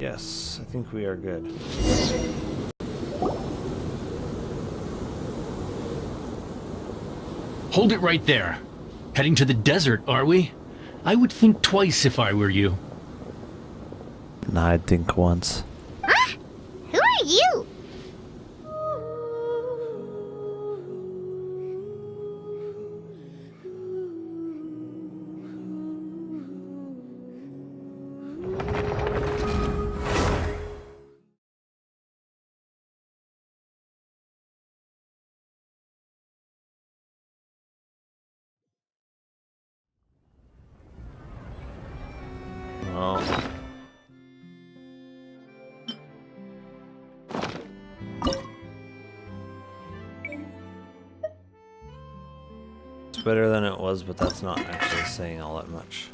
Yes, I think we are good. Hold it right there. Heading to the desert, are we? I would think twice if I were you. Nah, I'd think once. Huh? Who are you? Well, it's better than it was, but that's not actually saying all that much.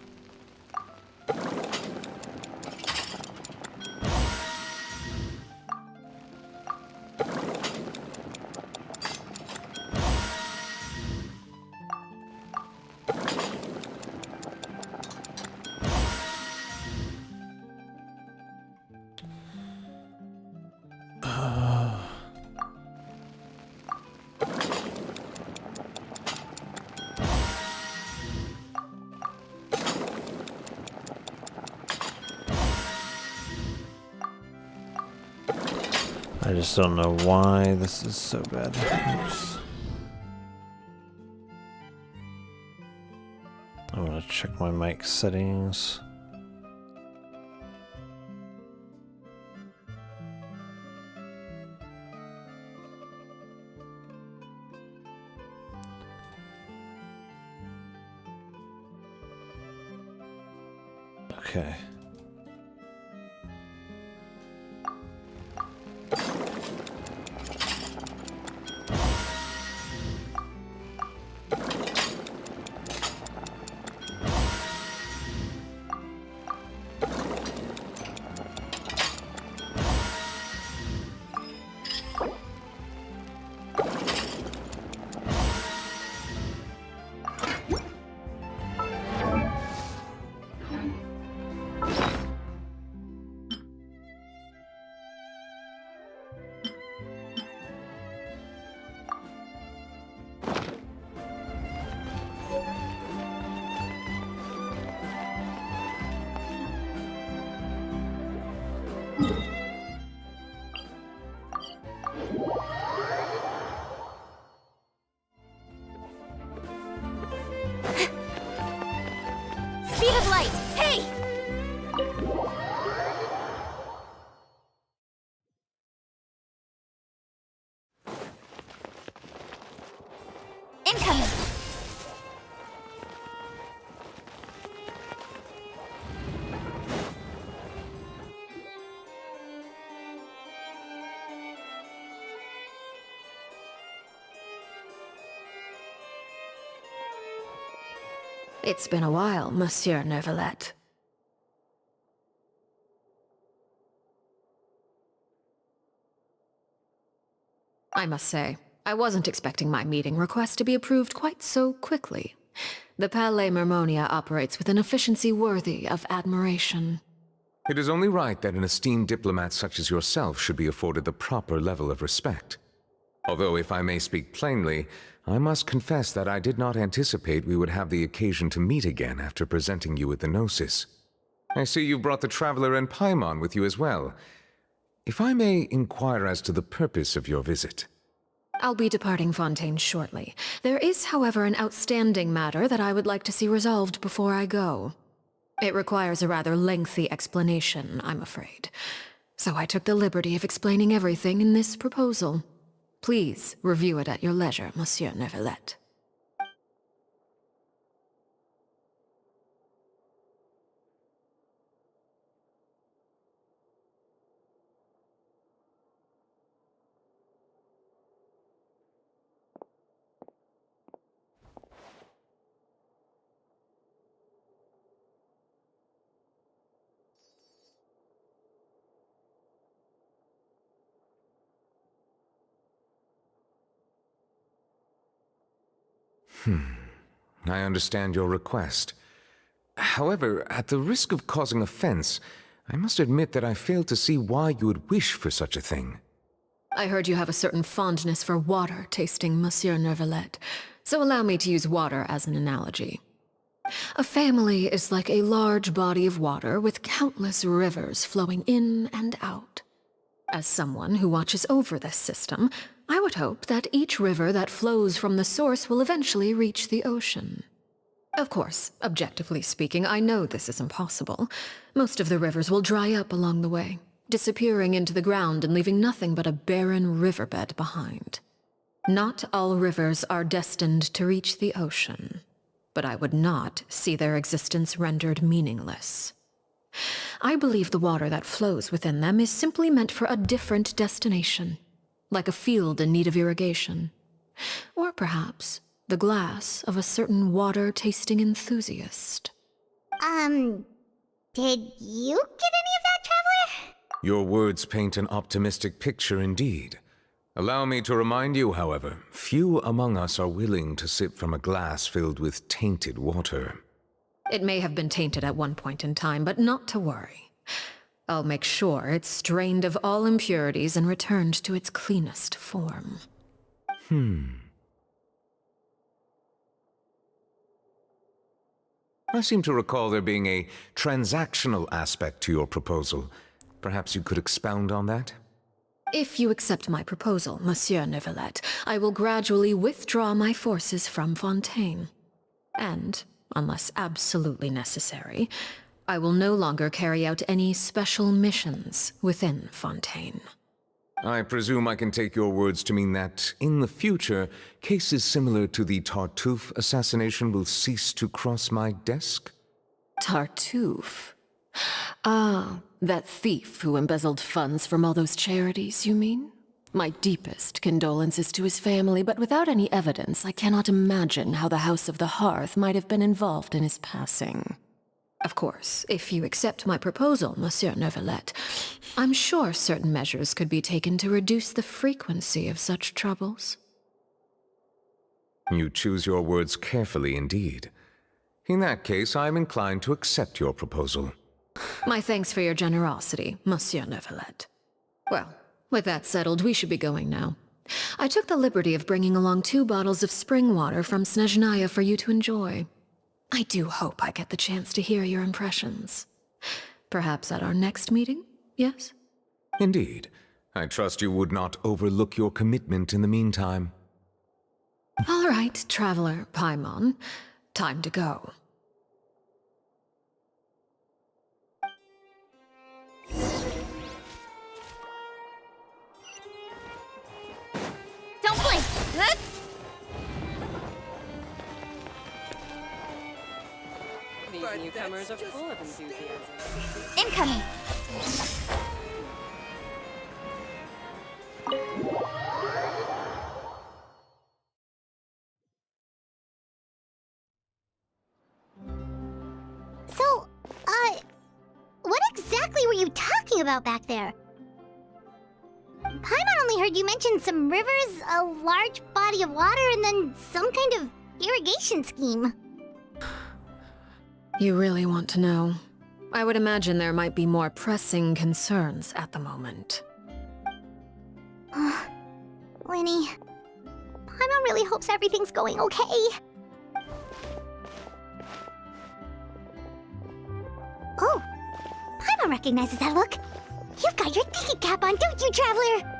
I just don't know why this is so bad. Oops. I'm gonna check my mic settings. Okay. Speed of light! Hey! Incoming! It's been a while, Monsieur Neuvillette. I must say, I wasn't expecting my meeting request to be approved quite so quickly. The Palais Mermonia operates with an efficiency worthy of admiration. It is only right that an esteemed diplomat such as yourself should be afforded the proper level of respect. Although, if I may speak plainly, I must confess that I did not anticipate we would have the occasion to meet again after presenting you with the Gnosis. I see you brought the Traveler and Paimon with you as well. If I may inquire as to the purpose of your visit. I'll be departing Fontaine shortly. There is, however, an outstanding matter that I would like to see resolved before I go. It requires a rather lengthy explanation, I'm afraid. So I took the liberty of explaining everything in this proposal. Please review it at your leisure, Monsieur Neuvillette. I understand your request. However, at the risk of causing offense, I must admit that I fail to see why you would wish for such a thing. I heard you have a certain fondness for water tasting, Monsieur Neuvillette, so allow me to use water as an analogy. A family is like a large body of water with countless rivers flowing in and out. As someone who watches over this system, I would hope that each river that flows from the source will eventually reach the ocean. Of course, objectively speaking, I know this is impossible. Most of the rivers will dry up along the way, disappearing into the ground and leaving nothing but a barren riverbed behind. Not all rivers are destined to reach the ocean, but I would not see their existence rendered meaningless. I believe the water that flows within them is simply meant for a different destination, like a field in need of irrigation. Or perhaps the glass of a certain water-tasting enthusiast. Did you get any of that, Traveler? Your words paint an optimistic picture indeed. Allow me to remind you, however, few among us are willing to sip from a glass filled with tainted water. It may have been tainted at one point in time, but not to worry. I'll make sure it's strained of all impurities and returned to its cleanest form. I seem to recall there being a transactional aspect to your proposal. Perhaps you could expound on that? If you accept my proposal, Monsieur Neuvillette, I will gradually withdraw my forces from Fontaine. And, unless absolutely necessary, I will no longer carry out any special missions within Fontaine. I presume I can take your words to mean that, in the future, cases similar to the Tartuffe assassination will cease to cross my desk? Tartuffe? Ah, that thief who embezzled funds from all those charities, you mean? My deepest condolences to his family, but without any evidence, I cannot imagine how the House of the Hearth might have been involved in his passing. Of course, if you accept my proposal, Monsieur Neuvillette, I'm sure certain measures could be taken to reduce the frequency of such troubles. You choose your words carefully indeed. In that case, I am inclined to accept your proposal. My thanks for your generosity, Monsieur Neuvillette. Well, with that settled, we should be going now. I took the liberty of bringing along 2 bottles of spring water from Snezhnaya for you to enjoy. I do hope I get the chance to hear your impressions. Perhaps at our next meeting, yes? Indeed. I trust you would not overlook your commitment in the meantime. All right, Traveler Paimon. Time to go. Don't blink! These newcomers are full of enthusiasm. Incoming! So, what exactly were you talking about back there? Paimon only heard you mention some rivers, a large body of water, and then some kind of irrigation scheme. You really want to know? I would imagine there might be more pressing concerns at the moment. Winnie, Paimon really hopes everything's going okay. Oh, Paimon recognizes that look. You've got your thinking cap on, don't you, Traveler?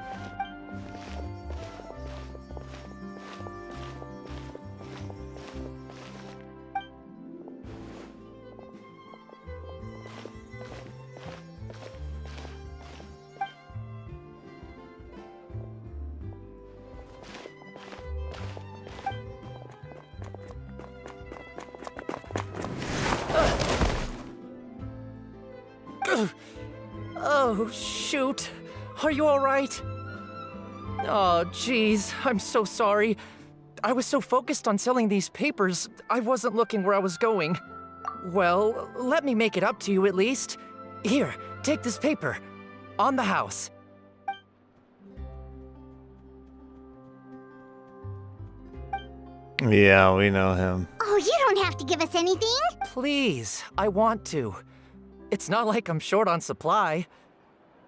Oh, shoot. Are you all right? Oh, jeez. I'm so sorry. I was so focused on selling these papers, I wasn't looking where I was going. Well, let me make it up to you at least. Here, take this paper. On the house. Yeah, we know him. Oh, you don't have to give us anything. Please, I want to. It's not like I'm short on supply.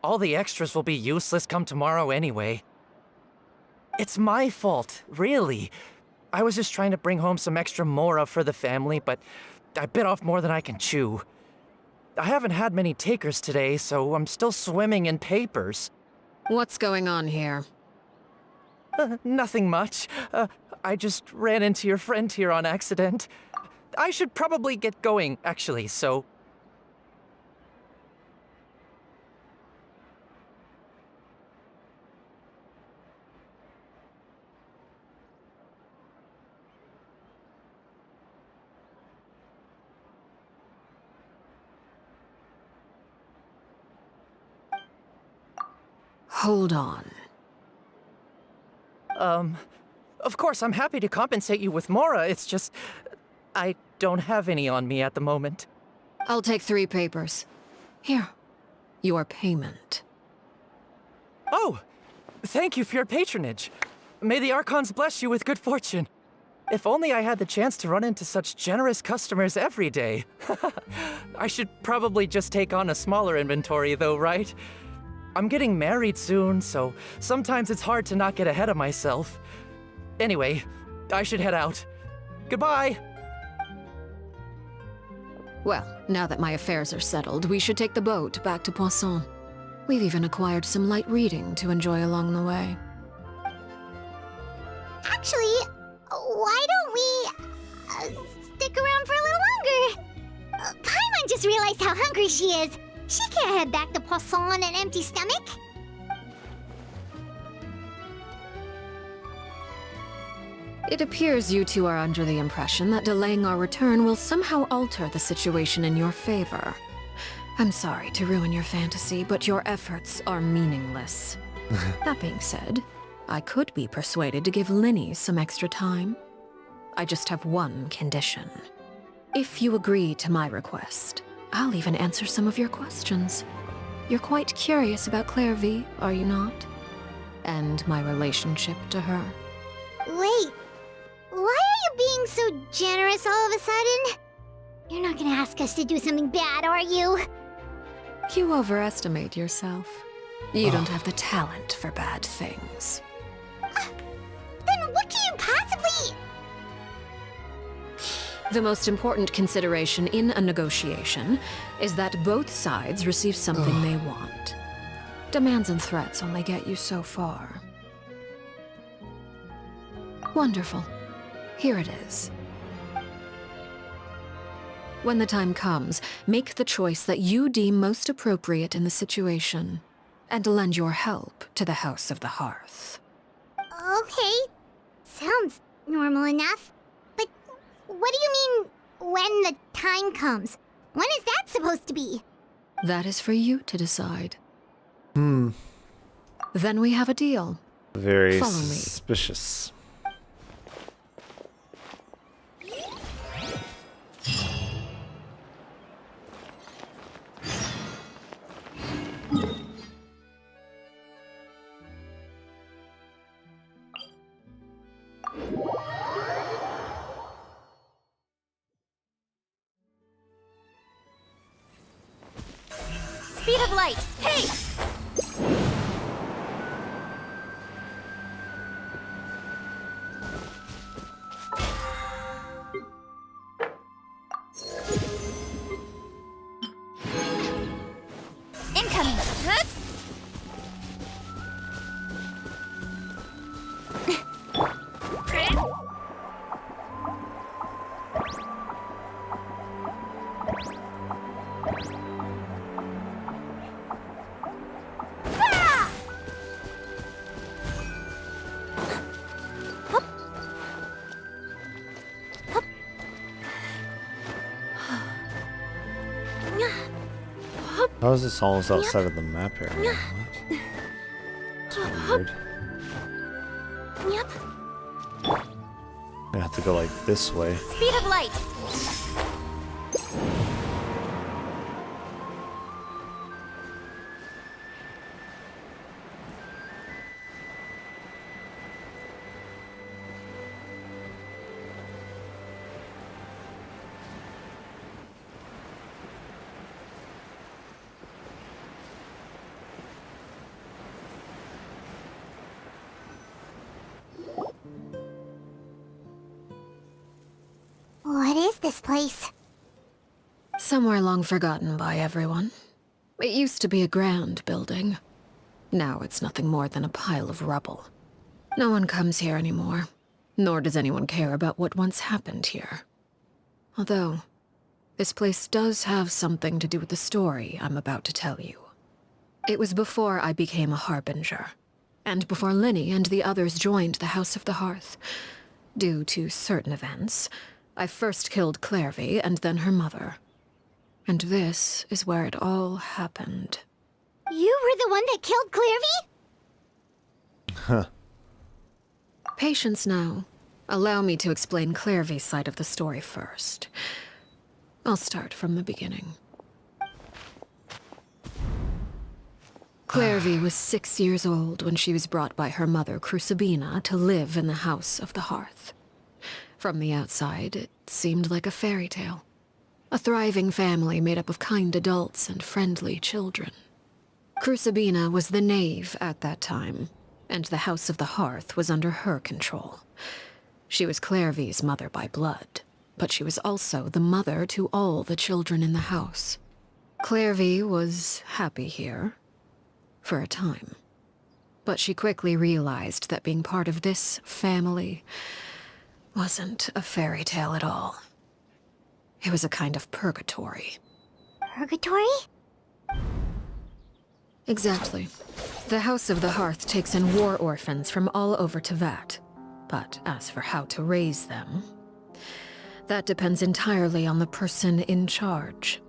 All the extras will be useless come tomorrow anyway. It's my fault, really. I was just trying to bring home some extra mora for the family, but I bit off more than I can chew. I haven't had many takers today, so I'm still swimming in papers. What's going on here? Nothing much. I just ran into your friend here on accident. I should probably get going, actually, so... Hold on. Of course, I'm happy to compensate you with mora, it's just... I don't have any on me at the moment. I'll take 3 papers. Here. Your payment. Oh! Thank you for your patronage. May the Archons bless you with good fortune. If only I had the chance to run into such generous customers every day. I should probably just take on a smaller inventory though, right? I'm getting married soon, so sometimes it's hard to not get ahead of myself. Anyway, I should head out. Goodbye! Well, now that my affairs are settled, we should take the boat back to Poisson. We've even acquired some light reading to enjoy along the way. Actually, why don't we stick around for a little longer? Paimon just realized how hungry she is. She can't head back to Poisson on an empty stomach. It appears you two are under the impression that delaying our return will somehow alter the situation in your favor. I'm sorry to ruin your fantasy, but your efforts are meaningless. That being said, I could be persuaded to give Linny some extra time. I just have one condition. If you agree to my request, I'll even answer some of your questions. You're quite curious about Claire V, are you not? And my relationship to her. Wait, why are you being so generous all of a sudden? You're not gonna ask us to do something bad, are you? You overestimate yourself. You don't have the talent for bad things. Then what can you possibly... The most important consideration in a negotiation is that both sides receive something they want. Demands and threats only get you so far. Wonderful. Here it is. When the time comes, make the choice that you deem most appropriate in the situation, and lend your help to the House of the Hearth. Okay, sounds normal enough. But what do you mean, when the time comes? When is that supposed to be? That is for you to decide. Hmm. Then we have a deal. Very Follow me. suspicious. Speed of light, hey! Incoming! Huh? How is this almost outside of the map area? What? That's weird. Yep. I have to go like this way. Speed of light. this place? Somewhere long forgotten by everyone. It used to be a grand building. Now it's nothing more than a pile of rubble. No one comes here anymore, nor does anyone care about what once happened here. Although, this place does have something to do with the story I'm about to tell you. It was before I became a Harbinger, and before Linny and the others joined the House of the Hearth. Due to certain events, I first killed Clairvy and then her mother. And this is where it all happened. You were the one that killed Clairvy? Huh. Patience now. Allow me to explain Clairvy's side of the story first. I'll start from the beginning. Clairvy was 6 years old when she was brought by her mother, Crucibina, to live in the House of the Hearth. From the outside, it seemed like a fairy tale. A thriving family made up of kind adults and friendly children. Crucibina was the knave at that time, and the House of the Hearth was under her control. She was Clairvy's mother by blood, but she was also the mother to all the children in the house. Clairvy was happy here, for a time. But she quickly realized that being part of this family wasn't a fairy tale at all. It was a kind of purgatory. Purgatory? Exactly. The House of the Hearth takes in war orphans from all over Tevat. But as for how to raise them, that depends entirely on the person in charge.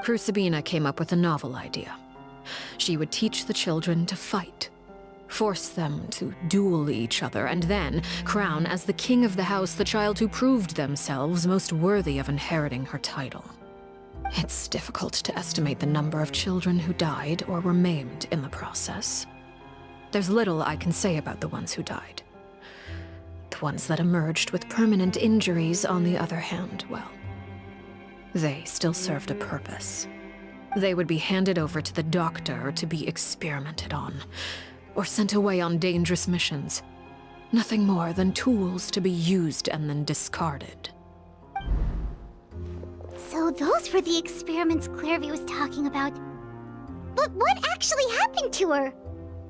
Crucibina came up with a novel idea. She would teach the children to fight, force them to duel each other, and then crown as the king of the house the child who proved themselves most worthy of inheriting her title. It's difficult to estimate the number of children who died or were maimed in the process. There's little I can say about the ones who died. The ones that emerged with permanent injuries, on the other hand, well, they still served a purpose. They would be handed over to the doctor to be experimented on, or sent away on dangerous missions. Nothing more than tools to be used and then discarded. So those were the experiments Clairvy was talking about. But what actually happened to her?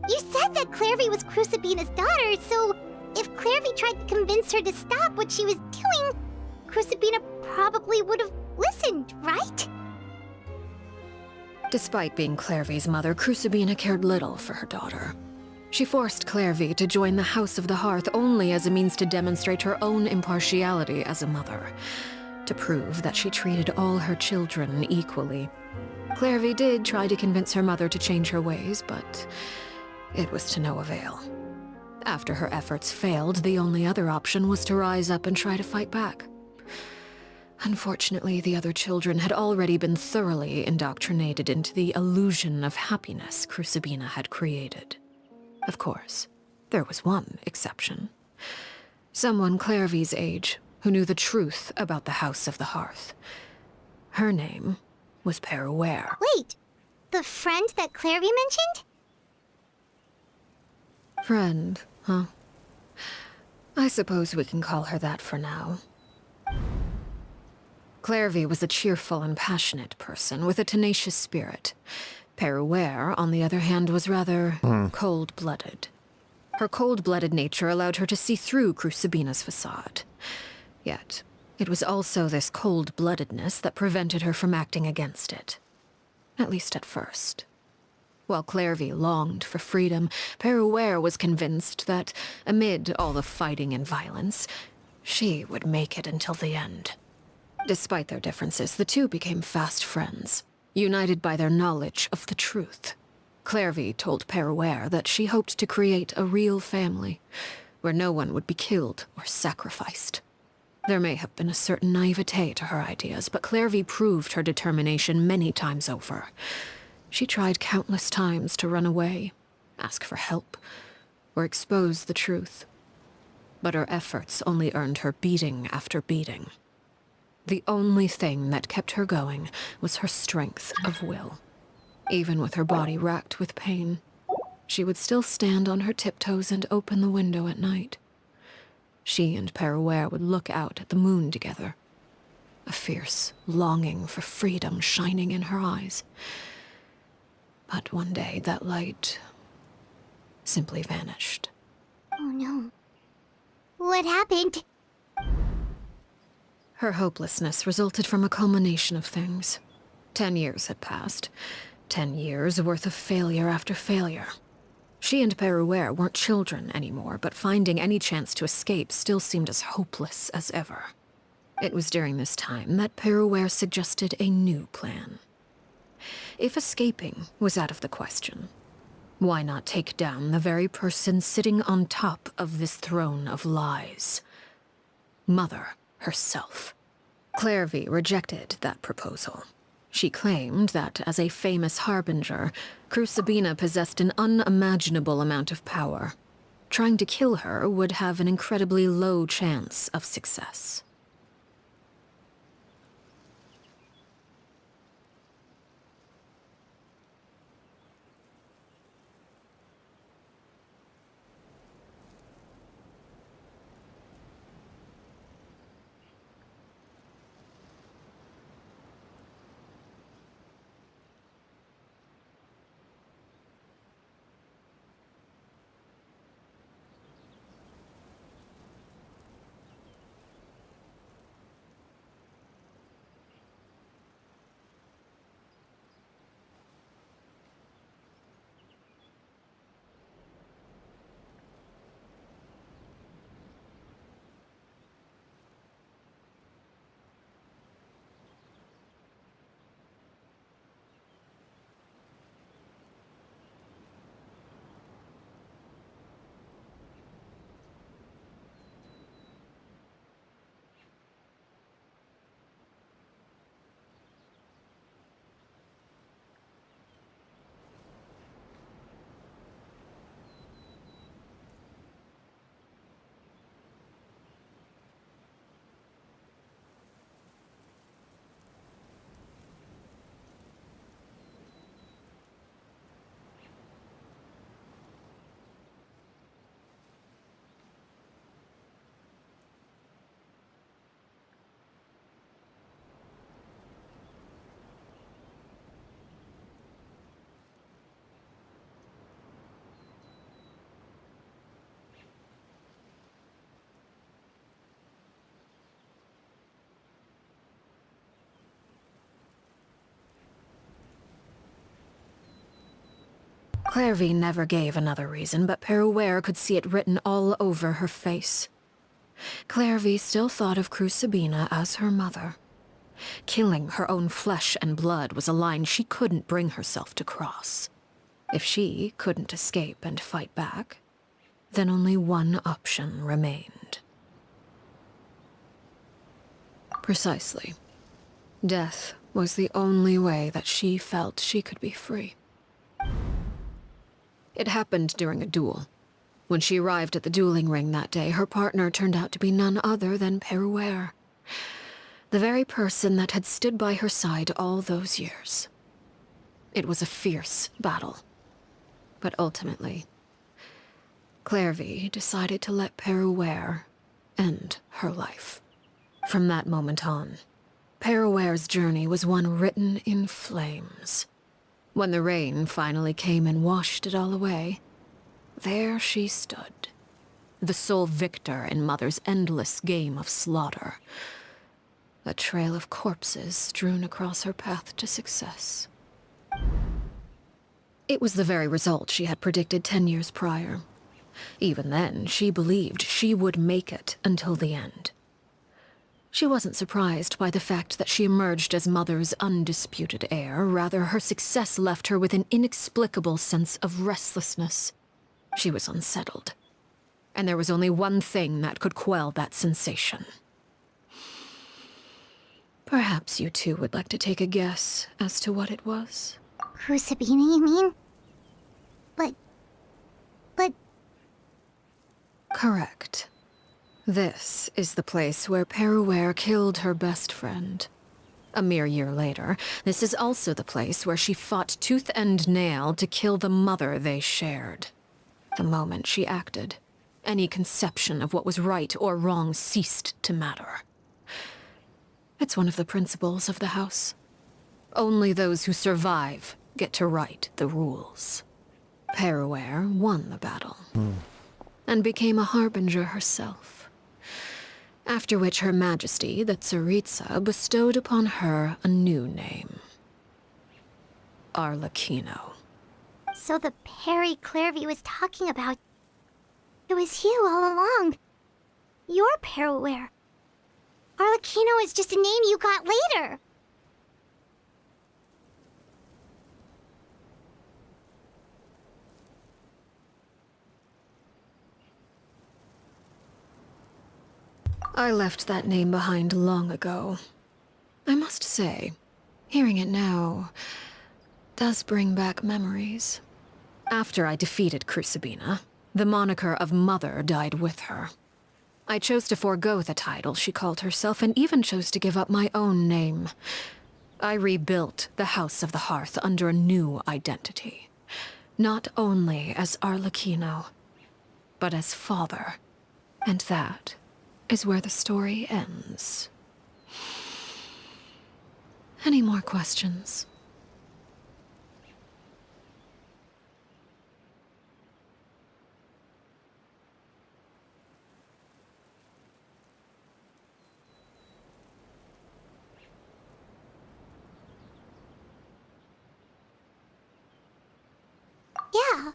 You said that Clairvy was Crucibina's daughter, so if Clairvy tried to convince her to stop what she was doing, Crucibina probably would have listened, right? Despite being Clairvy's mother, Crucibina cared little for her daughter. She forced Clairvy to join the House of the Hearth only as a means to demonstrate her own impartiality as a mother, to prove that she treated all her children equally. Clairvy did try to convince her mother to change her ways, but it was to no avail. After her efforts failed, the only other option was to rise up and try to fight back. Unfortunately, the other children had already been thoroughly indoctrinated into the illusion of happiness Crucibina had created. Of course, there was one exception. Someone Clairvy's age who knew the truth about the House of the Hearth. Her name was Peruere. Wait, the friend that Clairvy mentioned? Friend, huh? I suppose we can call her that for now. Clairvy was a cheerful and passionate person with a tenacious spirit. Peruere, on the other hand, was rather cold-blooded. Her cold-blooded nature allowed her to see through Crucibina's facade. Yet, it was also this cold-bloodedness that prevented her from acting against it. At least at first. While Clairvy longed for freedom, Peruere was convinced that, amid all the fighting and violence, she would make it until the end. Despite their differences, the two became fast friends, united by their knowledge of the truth. Clairvy told Peruere that she hoped to create a real family, where no one would be killed or sacrificed. There may have been a certain naivete to her ideas, but Clairvy proved her determination many times over. She tried countless times to run away, ask for help, or expose the truth. But her efforts only earned her beating after beating. The only thing that kept her going was her strength of will. Even with her body racked with pain, she would still stand on her tiptoes and open the window at night. She and Peruere would look out at the moon together, a fierce longing for freedom shining in her eyes. But one day, that light simply vanished. Oh no. What happened? Her hopelessness resulted from a culmination of things. 10 years had passed. 10 years worth of failure after failure. She and Peruere weren't children anymore, but finding any chance to escape still seemed as hopeless as ever. It was during this time that Peruere suggested a new plan. If escaping was out of the question, why not take down the very person sitting on top of this throne of lies? Mother herself. Clairvy rejected that proposal. She claimed that, as a famous harbinger, Crucibina possessed an unimaginable amount of power. Trying to kill her would have an incredibly low chance of success. Clairvy never gave another reason, but Peruere could see it written all over her face. Clairvy still thought of Crucibina as her mother. Killing her own flesh and blood was a line she couldn't bring herself to cross. If she couldn't escape and fight back, then only one option remained. Precisely. Death was the only way that she felt she could be free. It happened during a duel. When she arrived at the dueling ring that day, her partner turned out to be none other than Peruere. The very person that had stood by her side all those years. It was a fierce battle. But ultimately, Clairvy decided to let Peruere end her life. From that moment on, Peruere's journey was one written in flames. When the rain finally came and washed it all away, there she stood, the sole victor in Mother's endless game of slaughter. A trail of corpses strewn across her path to success. It was the very result she had predicted 10 years prior. Even then, she believed she would make it until the end. She wasn't surprised by the fact that she emerged as Mother's undisputed heir. Rather, her success left her with an inexplicable sense of restlessness. She was unsettled. And there was only one thing that could quell that sensation. Perhaps you two would like to take a guess as to what it was? Crucibina, you mean? But... Correct. This is the place where Peruere killed her best friend. A mere year later, this is also the place where she fought tooth and nail to kill the mother they shared. The moment she acted, any conception of what was right or wrong ceased to matter. It's one of the principles of the house. Only those who survive get to write the rules. Peruer won the battle, and became a harbinger herself. After which Her Majesty, the Tsaritsa, bestowed upon her a new name. Arlecchino. So the Perry Clairvy was talking about... It was you all along. You're Peruer. Arlecchino is just a name you got later. I left that name behind long ago. I must say, hearing it now does bring back memories. After I defeated Crucibina, the moniker of Mother died with her. I chose to forego the title she called herself and even chose to give up my own name. I rebuilt the House of the Hearth under a new identity. Not only as Arlecchino, but as father. And that is where the story ends. Any more questions? Yeah.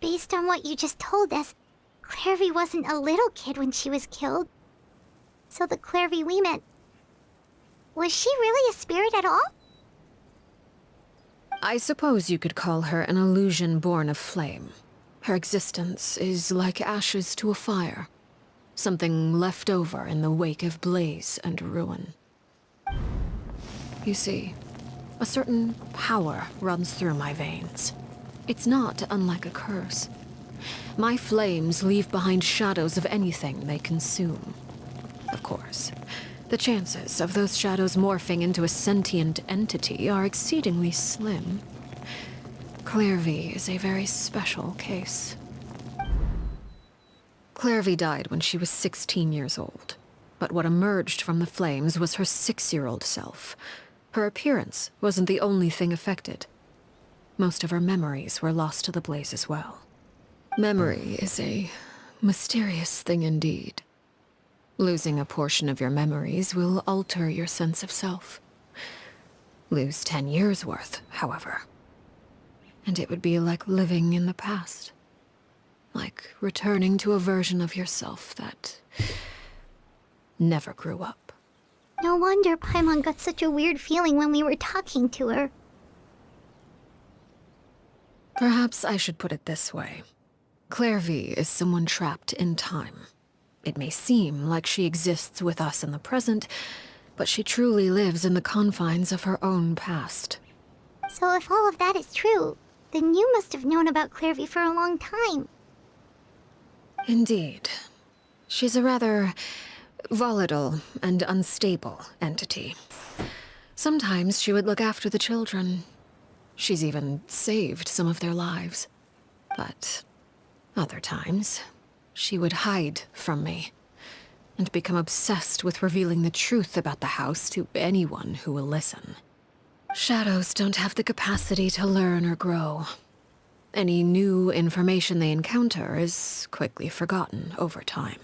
Based on what you just told us, Clairvy wasn't a little kid when she was killed. So the Clairvy we met... Was she really a spirit at all? I suppose you could call her an illusion born of flame. Her existence is like ashes to a fire. Something left over in the wake of blaze and ruin. You see, a certain power runs through my veins. It's not unlike a curse. My flames leave behind shadows of anything they consume. Of course, the chances of those shadows morphing into a sentient entity are exceedingly slim. Clairvy is a very special case. Clairvy died when she was 16 years old, but what emerged from the flames was her 6-year-old self. Her appearance wasn't the only thing affected. Most of her memories were lost to the blaze as well. Memory is a mysterious thing indeed. Losing a portion of your memories will alter your sense of self. Lose 10 years' worth, however, and it would be like living in the past. Like returning to a version of yourself that never grew up. No wonder Paimon got such a weird feeling when we were talking to her. Perhaps I should put it this way. Clairvy is someone trapped in time. It may seem like she exists with us in the present, but she truly lives in the confines of her own past. So if all of that is true, then you must have known about Clairvy for a long time. Indeed. She's a rather volatile and unstable entity. Sometimes she would look after the children. She's even saved some of their lives. But other times, she would hide from me and become obsessed with revealing the truth about the house to anyone who will listen. Shadows don't have the capacity to learn or grow. Any new information they encounter is quickly forgotten over time.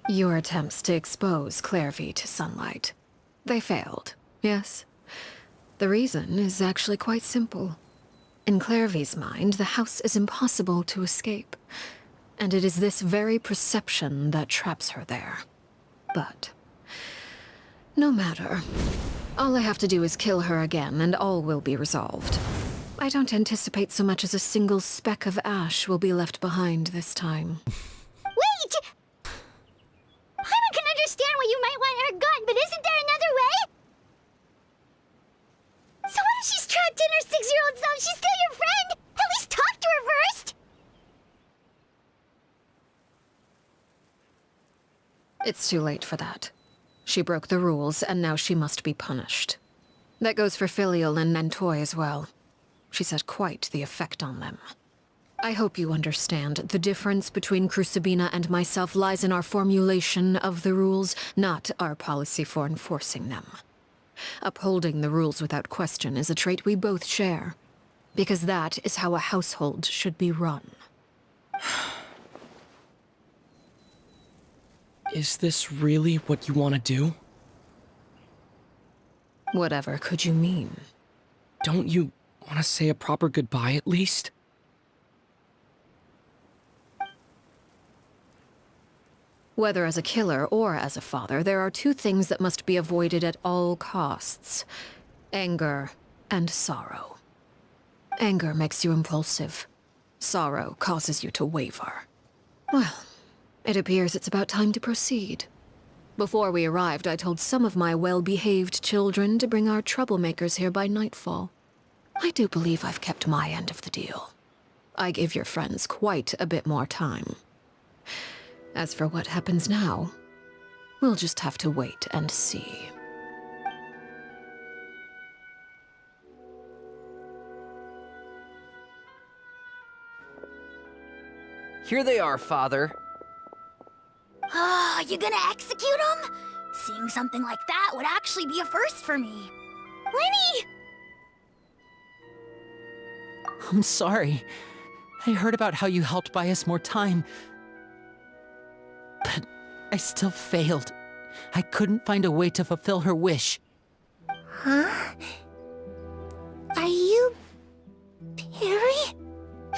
Your attempts to expose Clairvy to sunlight, they failed, yes? The reason is actually quite simple. In Clairvy's mind, the house is impossible to escape, and it is this very perception that traps her there. But no matter. All I have to do is kill her again, and all will be resolved. I don't anticipate so much as a single speck of ash will be left behind this time. Wait! Paimon can understand why you might want her gone, but isn't there another way? So what if she's trapped in her 6-year-old self? She's still your friend! At least talk to her first! It's too late for that. She broke the rules, and now she must be punished. That goes for Filial and Nantoy as well. She's had quite the effect on them. I hope you understand. The difference between Crucibina and myself lies in our formulation of the rules, not our policy for enforcing them. Upholding the rules without question is a trait we both share, because that is how a household should be run. Is this really what you want to do? Whatever could you mean? Don't you want to say a proper goodbye at least? Whether as a killer or as a father, there are two things that must be avoided at all costs: anger and sorrow. Anger makes you impulsive. Sorrow causes you to waver. Well, it appears it's about time to proceed. Before we arrived, I told some of my well-behaved children to bring our troublemakers here by nightfall. I do believe I've kept my end of the deal. I gave your friends quite a bit more time. As for what happens now, we'll just have to wait and see. Here they are, Father. You gonna execute him? Seeing something like that would actually be a first for me. Lenny! I'm sorry. I heard about how you helped buy us more time. But I still failed. I couldn't find a way to fulfill her wish. Huh? Are you... Perry?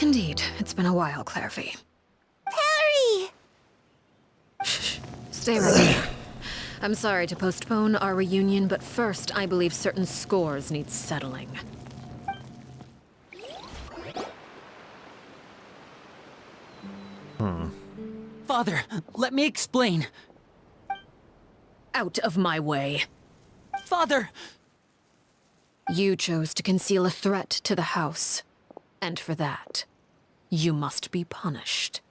Indeed, it's been a while, Clairvy. Perry! Shh, stay right there. I'm sorry to postpone our reunion, but first, I believe certain scores need settling. Father, let me explain. Out of my way. Father! You chose to conceal a threat to the house, and for that, you must be punished.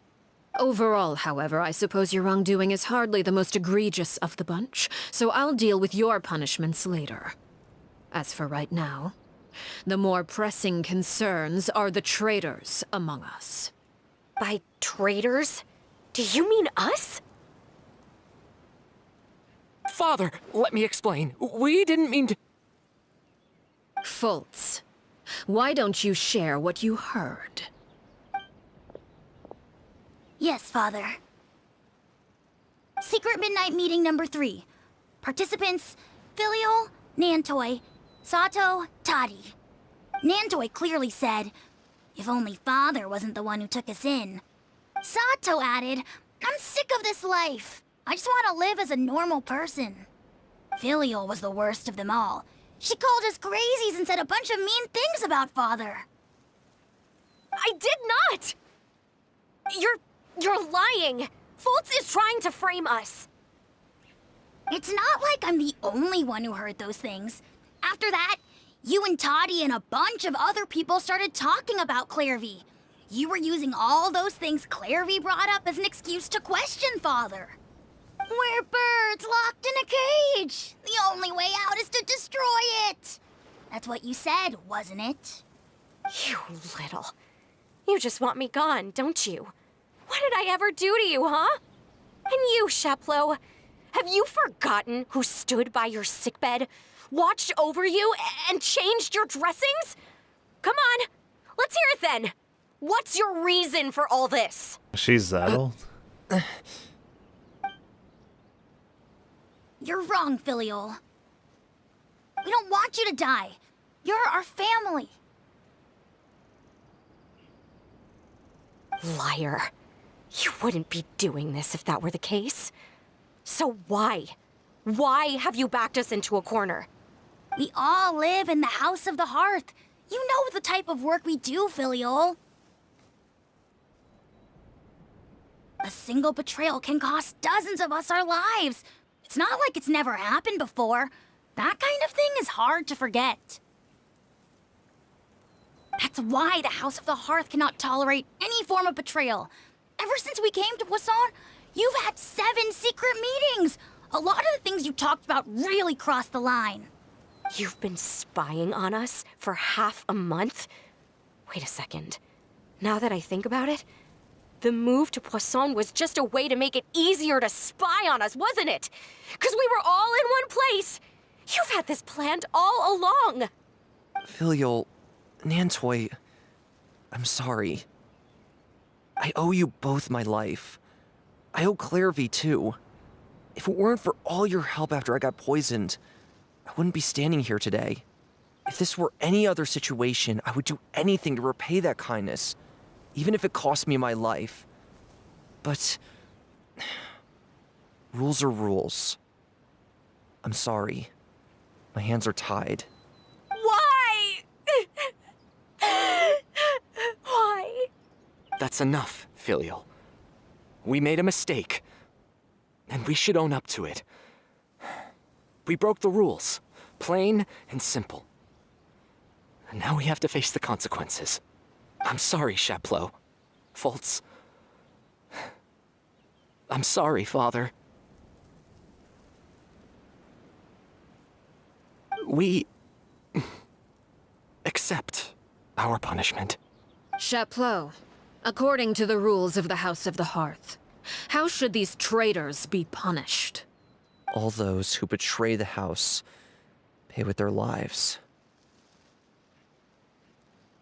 Overall, however, I suppose your wrongdoing is hardly the most egregious of the bunch, so I'll deal with your punishments later. As for right now, the more pressing concerns are the traitors among us. By traitors? Do you mean us? Father, let me explain. We didn't mean to... Fultz, why don't you share what you heard? Yes, Father. Secret Midnight Meeting number 3. Participants, Filial, Nantoi, Sato, Toddy. Nantoi clearly said, if only Father wasn't the one who took us in. Sato added, I'm sick of this life. I just want to live as a normal person. Filial was the worst of them all. She called us crazies and said a bunch of mean things about Father. I did not! You're lying! Fultz is trying to frame us. It's not like I'm the only one who heard those things. After that, you and Toddy and a bunch of other people started talking about Clairvy. You were using all those things Clairvy brought up as an excuse to question Father. We're birds locked in a cage. The only way out is to destroy it. That's what you said, wasn't it? You little. You just want me gone, don't you? What did I ever do to you, huh? And you, Sheplo, have you forgotten who stood by your sickbed, watched over you, and changed your dressings? Come on, let's hear it then. What's your reason for all this? She's that old? You're wrong, Filial. We don't want you to die. You're our family. Liar. You wouldn't be doing this if that were the case. So why? Why have you backed us into a corner? We all live in the House of the Hearth. You know the type of work we do, Filial. A single betrayal can cost dozens of us our lives. It's not like it's never happened before. That kind of thing is hard to forget. That's why the House of the Hearth cannot tolerate any form of betrayal. Ever since we came to Poisson, you've had 7 secret meetings. A lot of the things you talked about really crossed the line. You've been spying on us for half a month? Wait a second. Now that I think about it, the move to Poisson was just a way to make it easier to spy on us, wasn't it? Because we were all in one place. You've had this planned all along. Filial, Nantoy, I'm sorry. I owe you both my life. I owe Clairvy too. If it weren't for all your help after I got poisoned, I wouldn't be standing here today. If this were any other situation, I would do anything to repay that kindness, even if it cost me my life. But rules are rules. I'm sorry. My hands are tied. Why? Why? That's enough, Filial. We made a mistake, and we should own up to it. We broke the rules, plain and simple. And now we have to face the consequences. I'm sorry, Chaplot. Faults. I'm sorry, Father. We accept our punishment. Chaplot, according to the rules of the House of the Hearth, how should these traitors be punished? All those who betray the house pay with their lives.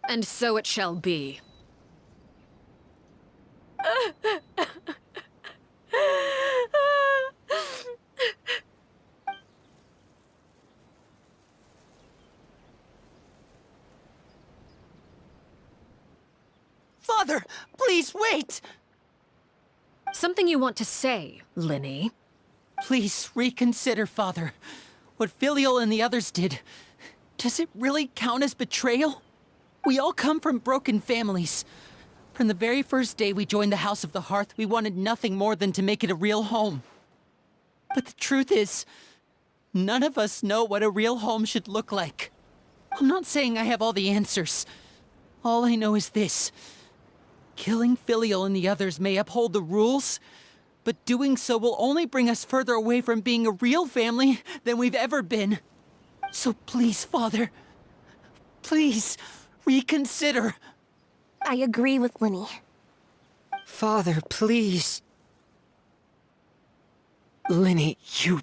And so it shall be. Father, please wait! Something you want to say, Linny? Please reconsider, Father. What Filial and the others did, does it really count as betrayal? We all come from broken families. From the very first day we joined the House of the Hearth, we wanted nothing more than to make it a real home. But the truth is, none of us know what a real home should look like. I'm not saying I have all the answers. All I know is this. Killing Filial and the others may uphold the rules, but doing so will only bring us further away from being a real family than we've ever been. So please, Father, please reconsider. I agree with Linny. Father, please. Linny, you...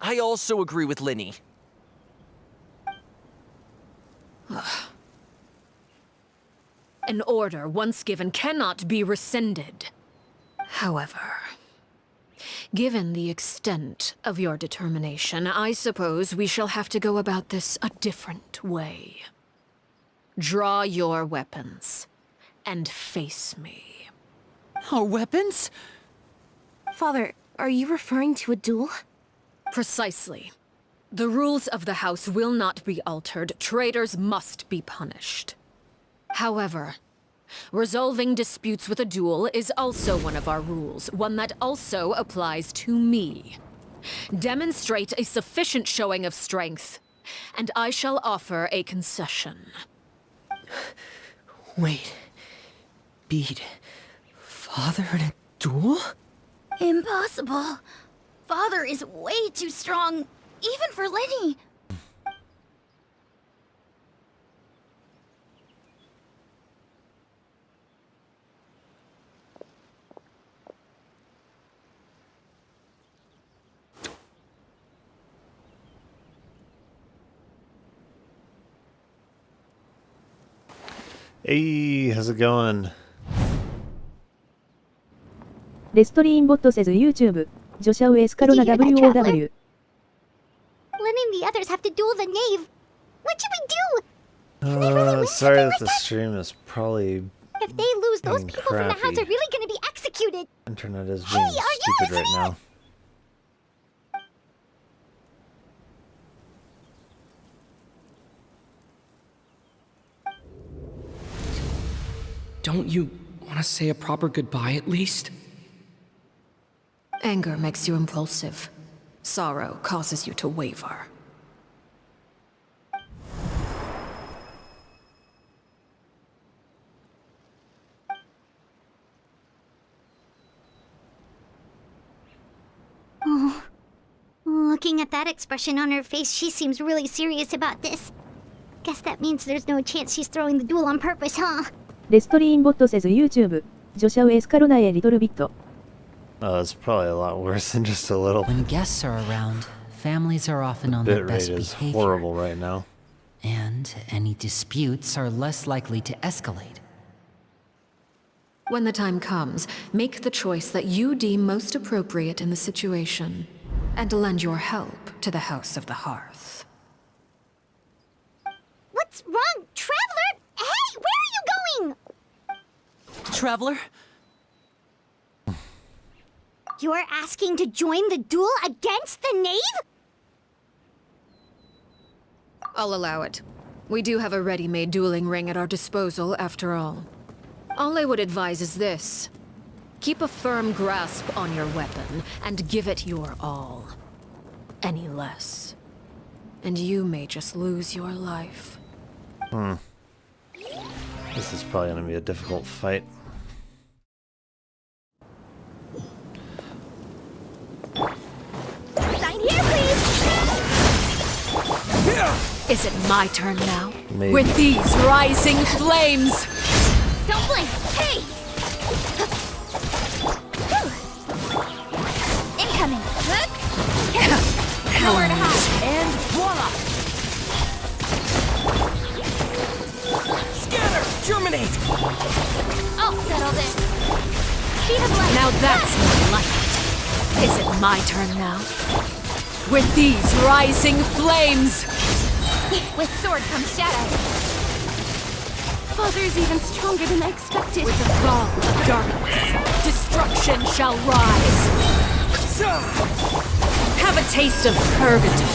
I also agree with Linny. An order once given cannot be rescinded. However, given the extent of your determination, I suppose we shall have to go about this a different way. Draw your weapons and face me. Our weapons? Father, are you referring to a duel? Precisely. The rules of the house will not be altered. Traitors must be punished. However, resolving disputes with a duel is also one of our rules, one that also applies to me. Demonstrate a sufficient showing of strength, and I shall offer a concession. Wait. Beat Father in a duel? Impossible. Father is way too strong, even for Linny. Hey, how's it going? レストリーンボットセズ YouTube ジョシャウエスカロナ Did you hear that, WOW Linny and the others have to duel the knave. What should we do? Can they really win Sorry something that like the that? stream is probably... If they lose, those getting people from the house crappy. are really gonna be executed. Internet is Hey, being are you stupid right listening? now. Don't you want to say a proper goodbye at least? Anger makes you impulsive. Sorrow causes you to waver. Oh. Looking at that expression on her face, she seems really serious about this. Guess that means there's no chance she's throwing the duel on purpose, huh? レストリーンボット says YouTube ジョシャウエスカロナエリトルビット Oh, it's probably a lot worse than just a little. When guests are around, families are often on their Bit best rate is behavior. horrible right now. And any disputes are less likely to escalate. When the time comes, make the choice that you deem most appropriate in the situation, and lend your help to the House of the Hearth. What's wrong, Traveler? Hey, where are you going? Traveler? You're asking to join the duel against the knave? I'll allow it. We do have a ready-made dueling ring at our disposal, after all. All I would advise is this. Keep a firm grasp on your weapon, and give it your all. Any less, and you may just lose your life. This is probably gonna be a difficult fight. Sign here, please! Is it my turn now? Maybe. With these rising flames! Don't blink! Hey! Incoming! Nowhere to hide! And voila! Scatter! Germinate! I'll settle this! Speed of light! Now that's more like it. Is it my turn now? With these rising flames! With sword comes shadow! Father's even stronger than I expected! With the thrall of darkness, destruction shall rise! Have a taste of purgatory!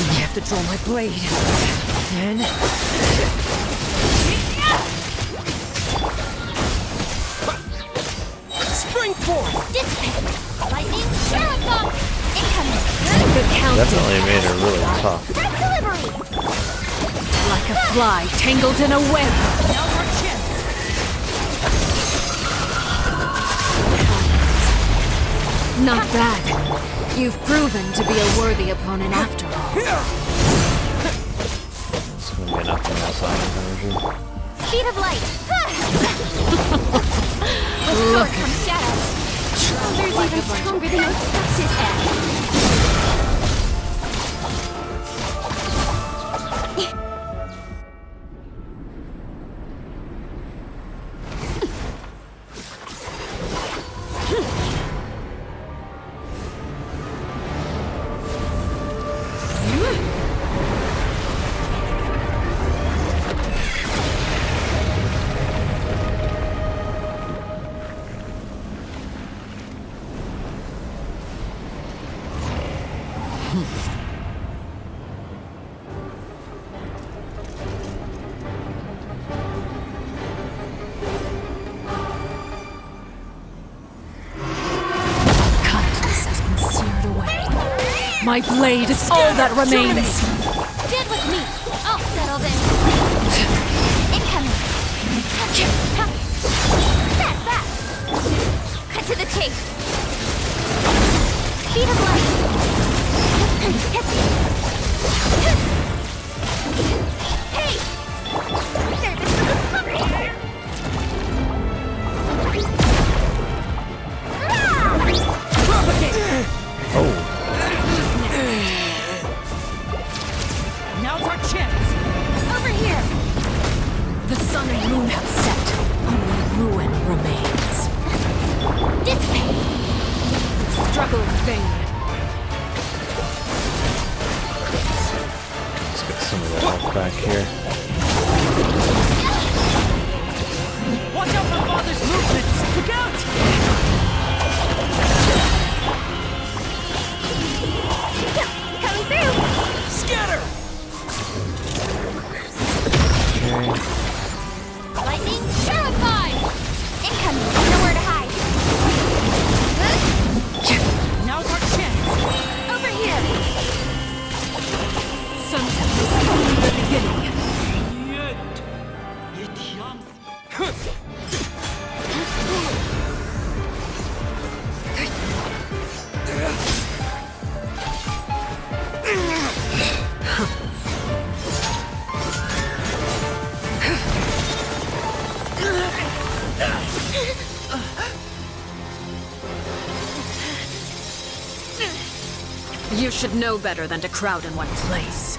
I have to draw my blade. Then... Spring forth! Dissipate! Lightning! Shuriken! Incoming! The count Definitely made her really tough. Press delivery! like a fly tangled in a web. Now's our chance. Not bad. You've proven to be a worthy opponent after all. It's gonna be enough for my silent energy. Speed of light! With sword comes shadow. There's even stronger than expected. Kindness has been seared away. My blade is all that remains. Stand with me. I'll settle this. Incoming. Step back. Cut to the chase. Speed of light. Hey! Service for the puppy! Oh, Now's our chance. Over here! The sun and moon have set. Only ruin remains. Dissipate! Struggle in vain. let's get some of the health back here. Watch out for Father's movements. Look out! Coming through! Scatter! Okay. Lightning, terrified! Incoming, nowhere to hide. Now's our chance. Over here! Sometimes is only the beginning. You should know better than to crowd in one place.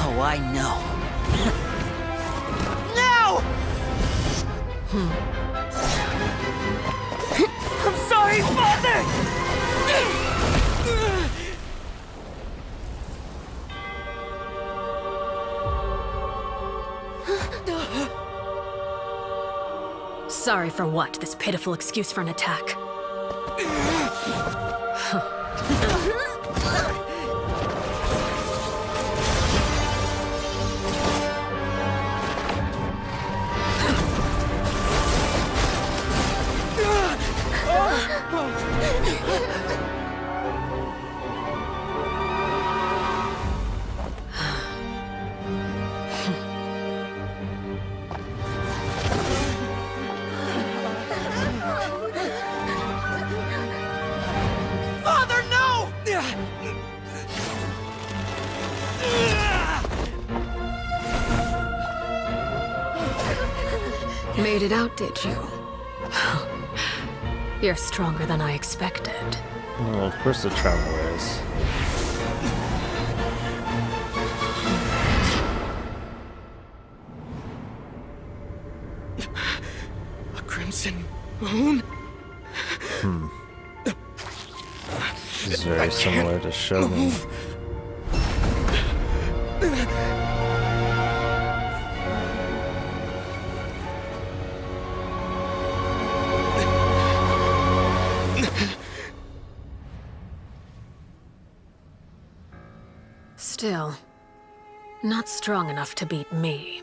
Oh, I know. No! I'm sorry, Father! Sorry for what? This pitiful excuse for an attack. Father, no! Made it out, did you? You're stronger than I expected. Well, of course the Traveler is. A crimson moon? This is very similar to Shogun. Still, not strong enough to beat me.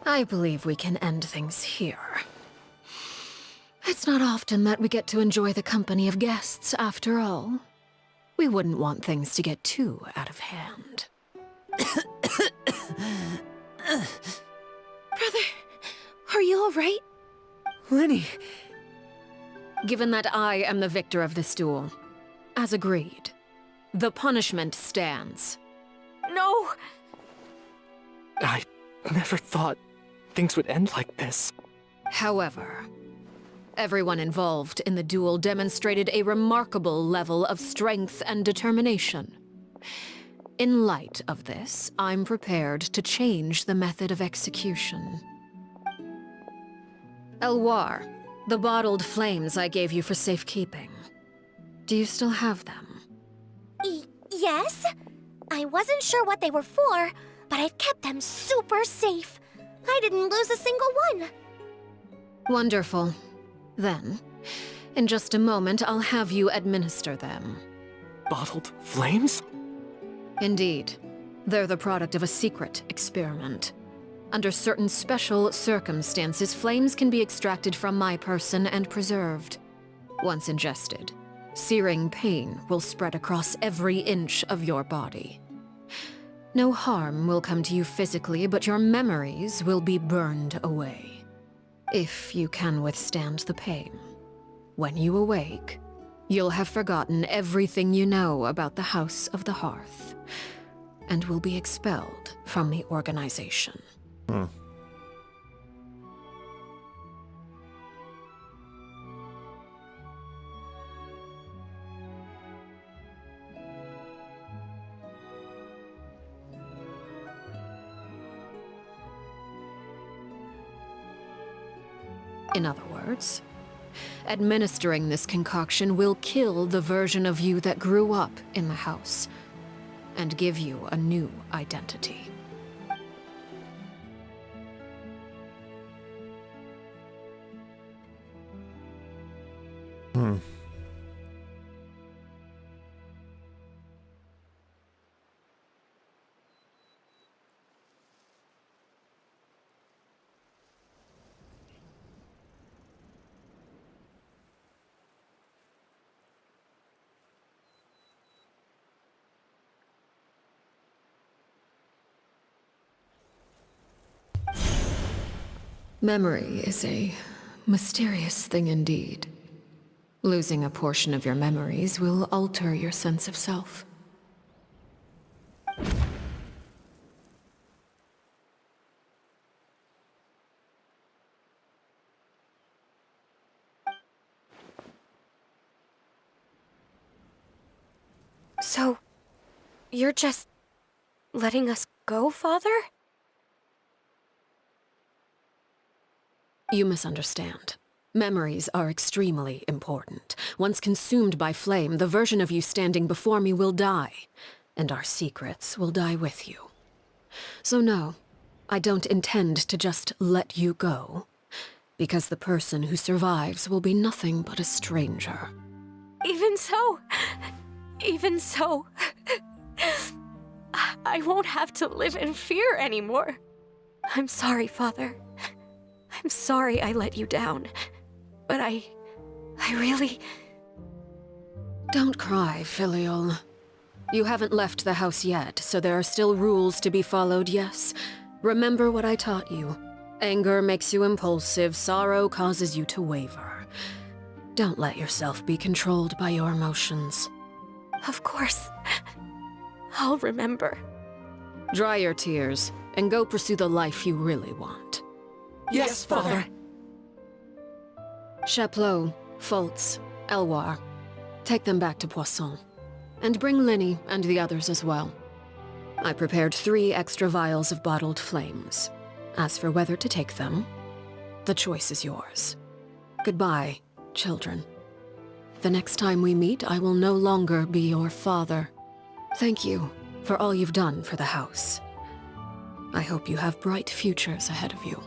I believe we can end things here. It's not often that we get to enjoy the company of guests, after all. We wouldn't want things to get too out of hand. Brother, are you alright? Lenny, Given that I am the victor of this duel, as agreed, the punishment stands. No! I never thought things would end like this. However, everyone involved in the duel demonstrated a remarkable level of strength and determination. In light of this, I'm prepared to change the method of execution. Elwar, the bottled flames I gave you for safekeeping. Do you still have them? Yes? I wasn't sure what they were for, but I've kept them super safe. I didn't lose a single one. Wonderful. Then, in just a moment, I'll have you administer them. Bottled flames? Indeed. They're the product of a secret experiment. Under certain special circumstances, flames can be extracted from my person and preserved. Once ingested, searing pain will spread across every inch of your body. No harm will come to you physically, but your memories will be burned away. If you can withstand the pain. When you awake, you'll have forgotten everything you know about the House of the Hearth, and will be expelled from the organization. In other words, administering this concoction will kill the version of you that grew up in the house, and give you a new identity. Memory is a mysterious thing indeed. Losing a portion of your memories will alter your sense of self. So, you're just letting us go, Father? You misunderstand. Memories are extremely important. Once consumed by flame, the version of you standing before me will die, and our secrets will die with you. So no, I don't intend to just let you go, because the person who survives will be nothing but a stranger. Even so, I won't have to live in fear anymore. I'm sorry, Father. I'm sorry I let you down. But I really... Don't cry, Filial. You haven't left the house yet, so there are still rules to be followed, yes? Remember what I taught you. Anger makes you impulsive, sorrow causes you to waver. Don't let yourself be controlled by your emotions. Of course. I'll remember. Dry your tears, and go pursue the life you really want. Yes, Father. Chaplot, Foltz, Elwar. Take them back to Poisson. And bring Linny and the others as well. I prepared 3 extra vials of bottled flames. As for whether to take them, the choice is yours. Goodbye, children. The next time we meet, I will no longer be your father. Thank you for all you've done for the house. I hope you have bright futures ahead of you.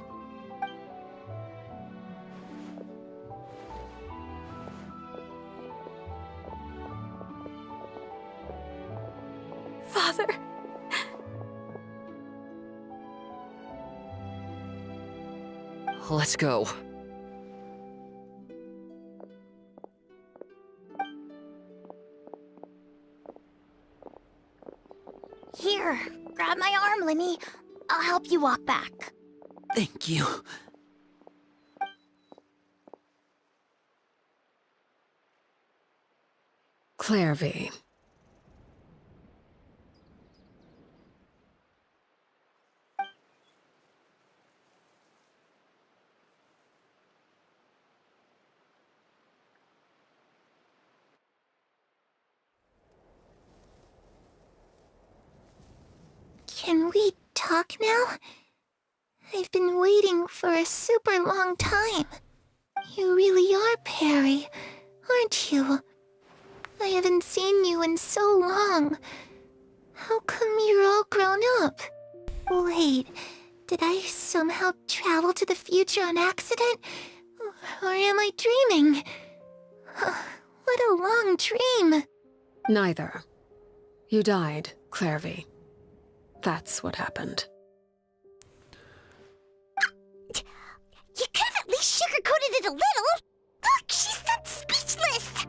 Father. Let's go. Here, grab my arm, Linny. I'll help you walk back. Thank you. Clairvy. Can we talk now? I've been waiting for a super long time. You really are Perry, aren't you? I haven't seen you in so long. How come you're all grown up? Wait, did I somehow travel to the future on accident? Or am I dreaming? What a long dream. Neither. You died, Clairvy. That's what happened. You could have at least sugarcoated it a little. Look, she's that speechless.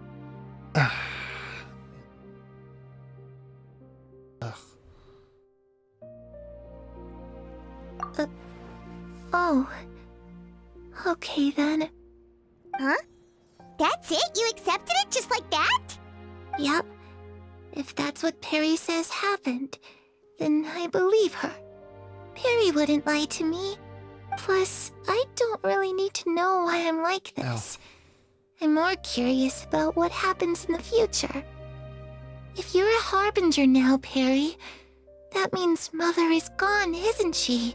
Oh. Okay then. Huh? That's it? You accepted it just like that? Yep. If that's what Perry says happened, then I believe her. Perry wouldn't lie to me. Plus, I don't really need to know why I'm like this. I'm more curious about what happens in the future. If you're a harbinger now, Perry, that means Mother is gone, isn't she?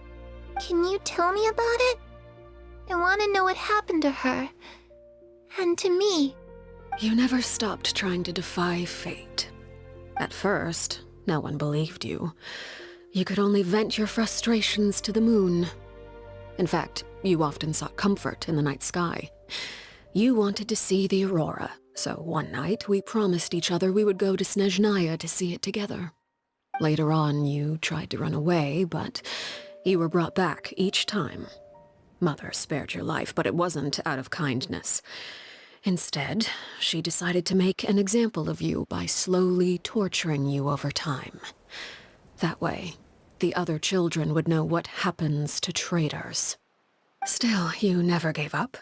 Can you tell me about it? I want to know what happened to her. And to me. You never stopped trying to defy fate. At first, no one believed you. You could only vent your frustrations to the moon. In fact, you often sought comfort in the night sky. You wanted to see the aurora, so one night we promised each other we would go to Snezhnaya to see it together. Later on, you tried to run away, but you were brought back each time. Mother spared your life, but it wasn't out of kindness. Instead, she decided to make an example of you by slowly torturing you over time. That way, the other children would know what happens to traitors. Still, you never gave up.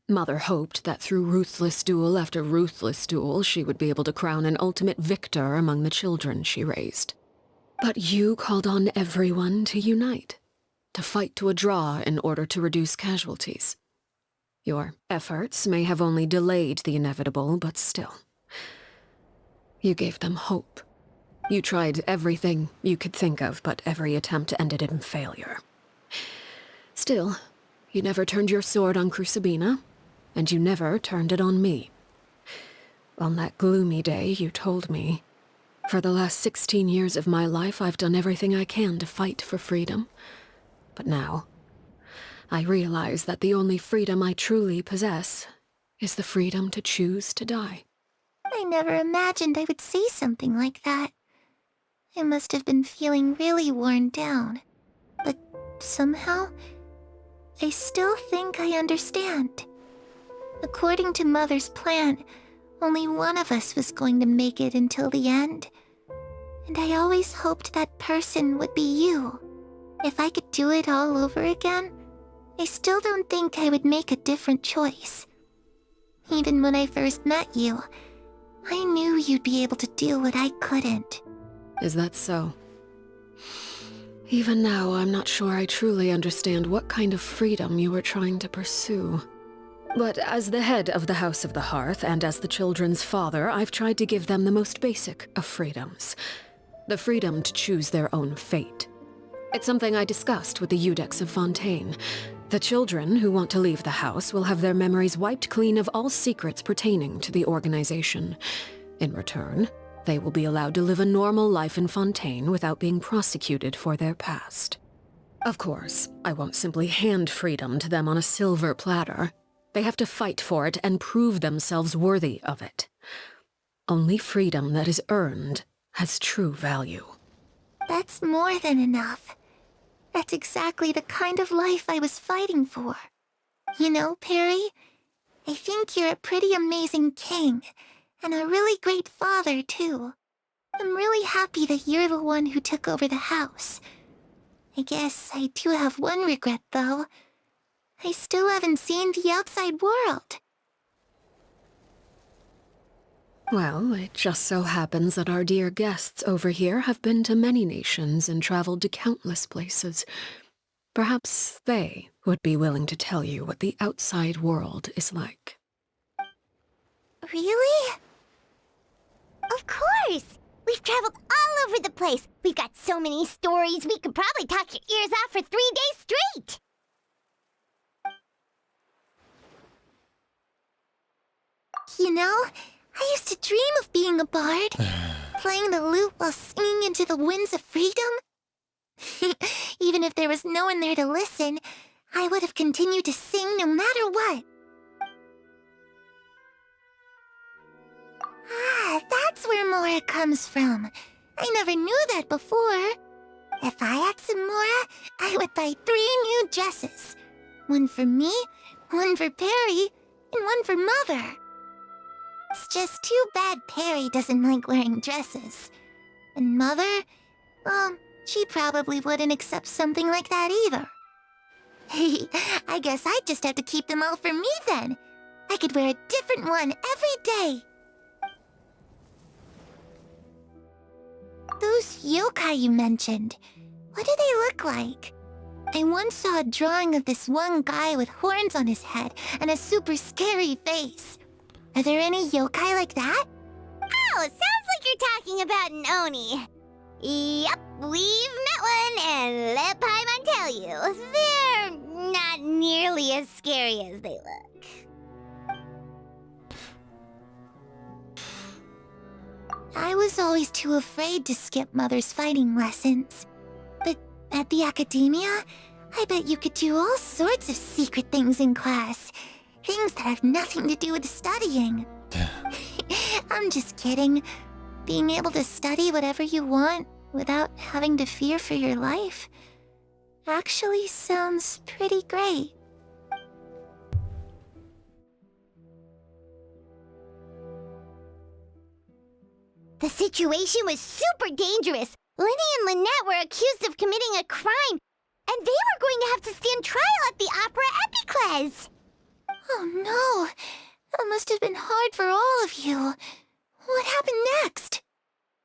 Mother hoped that through ruthless duel after ruthless duel, she would be able to crown an ultimate victor among the children she raised. But you called on everyone to unite, to fight to a draw in order to reduce casualties. Your efforts may have only delayed the inevitable, but still. You gave them hope. You tried everything you could think of, but every attempt ended in failure. Still, you never turned your sword on Crucibina, and you never turned it on me. On that gloomy day, you told me, "For the last 16 years of my life, I've done everything I can to fight for freedom. But now, I realize that the only freedom I truly possess is the freedom to choose to die." I never imagined I would say something like that. I must have been feeling really worn down. But somehow, I still think I understand. According to Mother's plan, only one of us was going to make it until the end. And I always hoped that person would be you. If I could do it all over again, I still don't think I would make a different choice. Even when I first met you, I knew you'd be able to do what I couldn't. Is that so? Even now, I'm not sure I truly understand what kind of freedom you were trying to pursue. But as the head of the House of the Hearth and as the children's father, I've tried to give them the most basic of freedoms. The freedom to choose their own fate. It's something I discussed with the Eudex of Fontaine. The children who want to leave the house will have their memories wiped clean of all secrets pertaining to the organization. In return, they will be allowed to live a normal life in Fontaine without being prosecuted for their past. Of course, I won't simply hand freedom to them on a silver platter. They have to fight for it and prove themselves worthy of it. Only freedom that is earned has true value. That's more than enough. That's exactly the kind of life I was fighting for. You know, Perry, I think you're a pretty amazing king, and a really great father, too. I'm really happy that you're the one who took over the house. I guess I do have one regret, though. I still haven't seen the outside world. Well, it just so happens that our dear guests over here have been to many nations and traveled to countless places. Perhaps they would be willing to tell you what the outside world is like. Really? Of course! We've traveled all over the place. We've got so many stories, we could probably talk your ears off for 3 days straight. You know, I used to dream of being a bard, playing the lute while singing into the winds of freedom. Even if there was no one there to listen, I would have continued to sing no matter what. Ah, that's where Mora comes from. I never knew that before. If I had some Mora, I would buy 3 new dresses. One for me, one for Perry, and one for Mother. It's just too bad Perry doesn't like wearing dresses. And Mother, well, she probably wouldn't accept something like that either. I guess I'd just have to keep them all for me then. I could wear a different one every day. Those yokai you mentioned, what do they look like? I once saw a drawing of this one guy with horns on his head and a super scary face. Are there any yokai like that? Oh, sounds like you're talking about an Oni. Yep, we've met one, and let Paimon tell you, they're not nearly as scary as they look. I was always too afraid to skip Mother's fighting lessons. But at the academia, I bet you could do all sorts of secret things in class. Things that have nothing to do with studying. I'm just kidding. Being able to study whatever you want without having to fear for your life actually sounds pretty great. The situation was super dangerous. Lenny and Lynette were accused of committing a crime. and they were going to have to stand trial at the Opera Epicles. Oh no, that must have been hard for all of you. What happened next?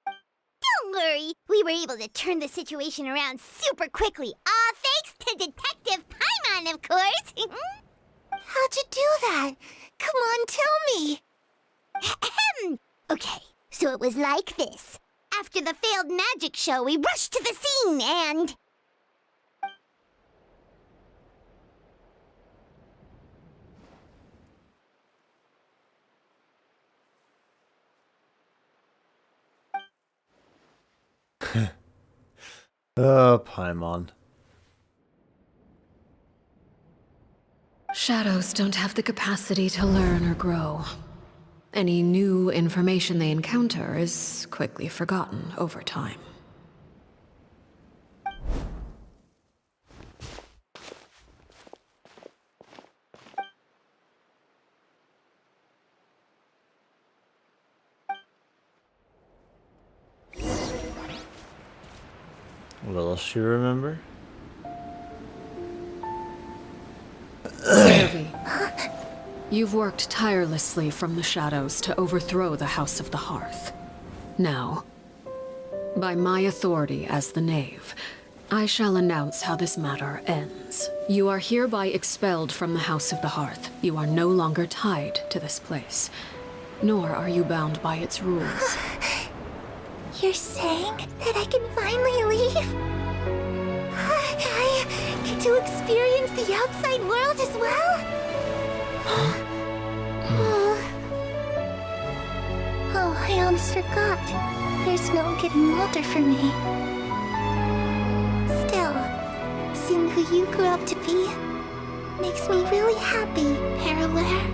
Don't worry, we were able to turn the situation around super quickly, all thanks to Detective Paimon, of course. How'd you do that? Come on, tell me. Okay, so it was like this. After the failed magic show, we rushed to the scene and... Oh, Paimon. Shadows don't have the capacity to learn or grow. Any new information they encounter is quickly forgotten over time. Will she remember? Harvey, you've worked tirelessly from the shadows to overthrow the House of the Hearth. Now, by my authority as the Knave, I shall announce how this matter ends. You are hereby expelled from the House of the Hearth. You are no longer tied to this place, nor are you bound by its rules. You're saying that I can finally leave? I get to experience the outside world as well? Oh, I almost forgot. There's no getting older for me. Still, seeing who you grew up to be makes me really happy, Paraware.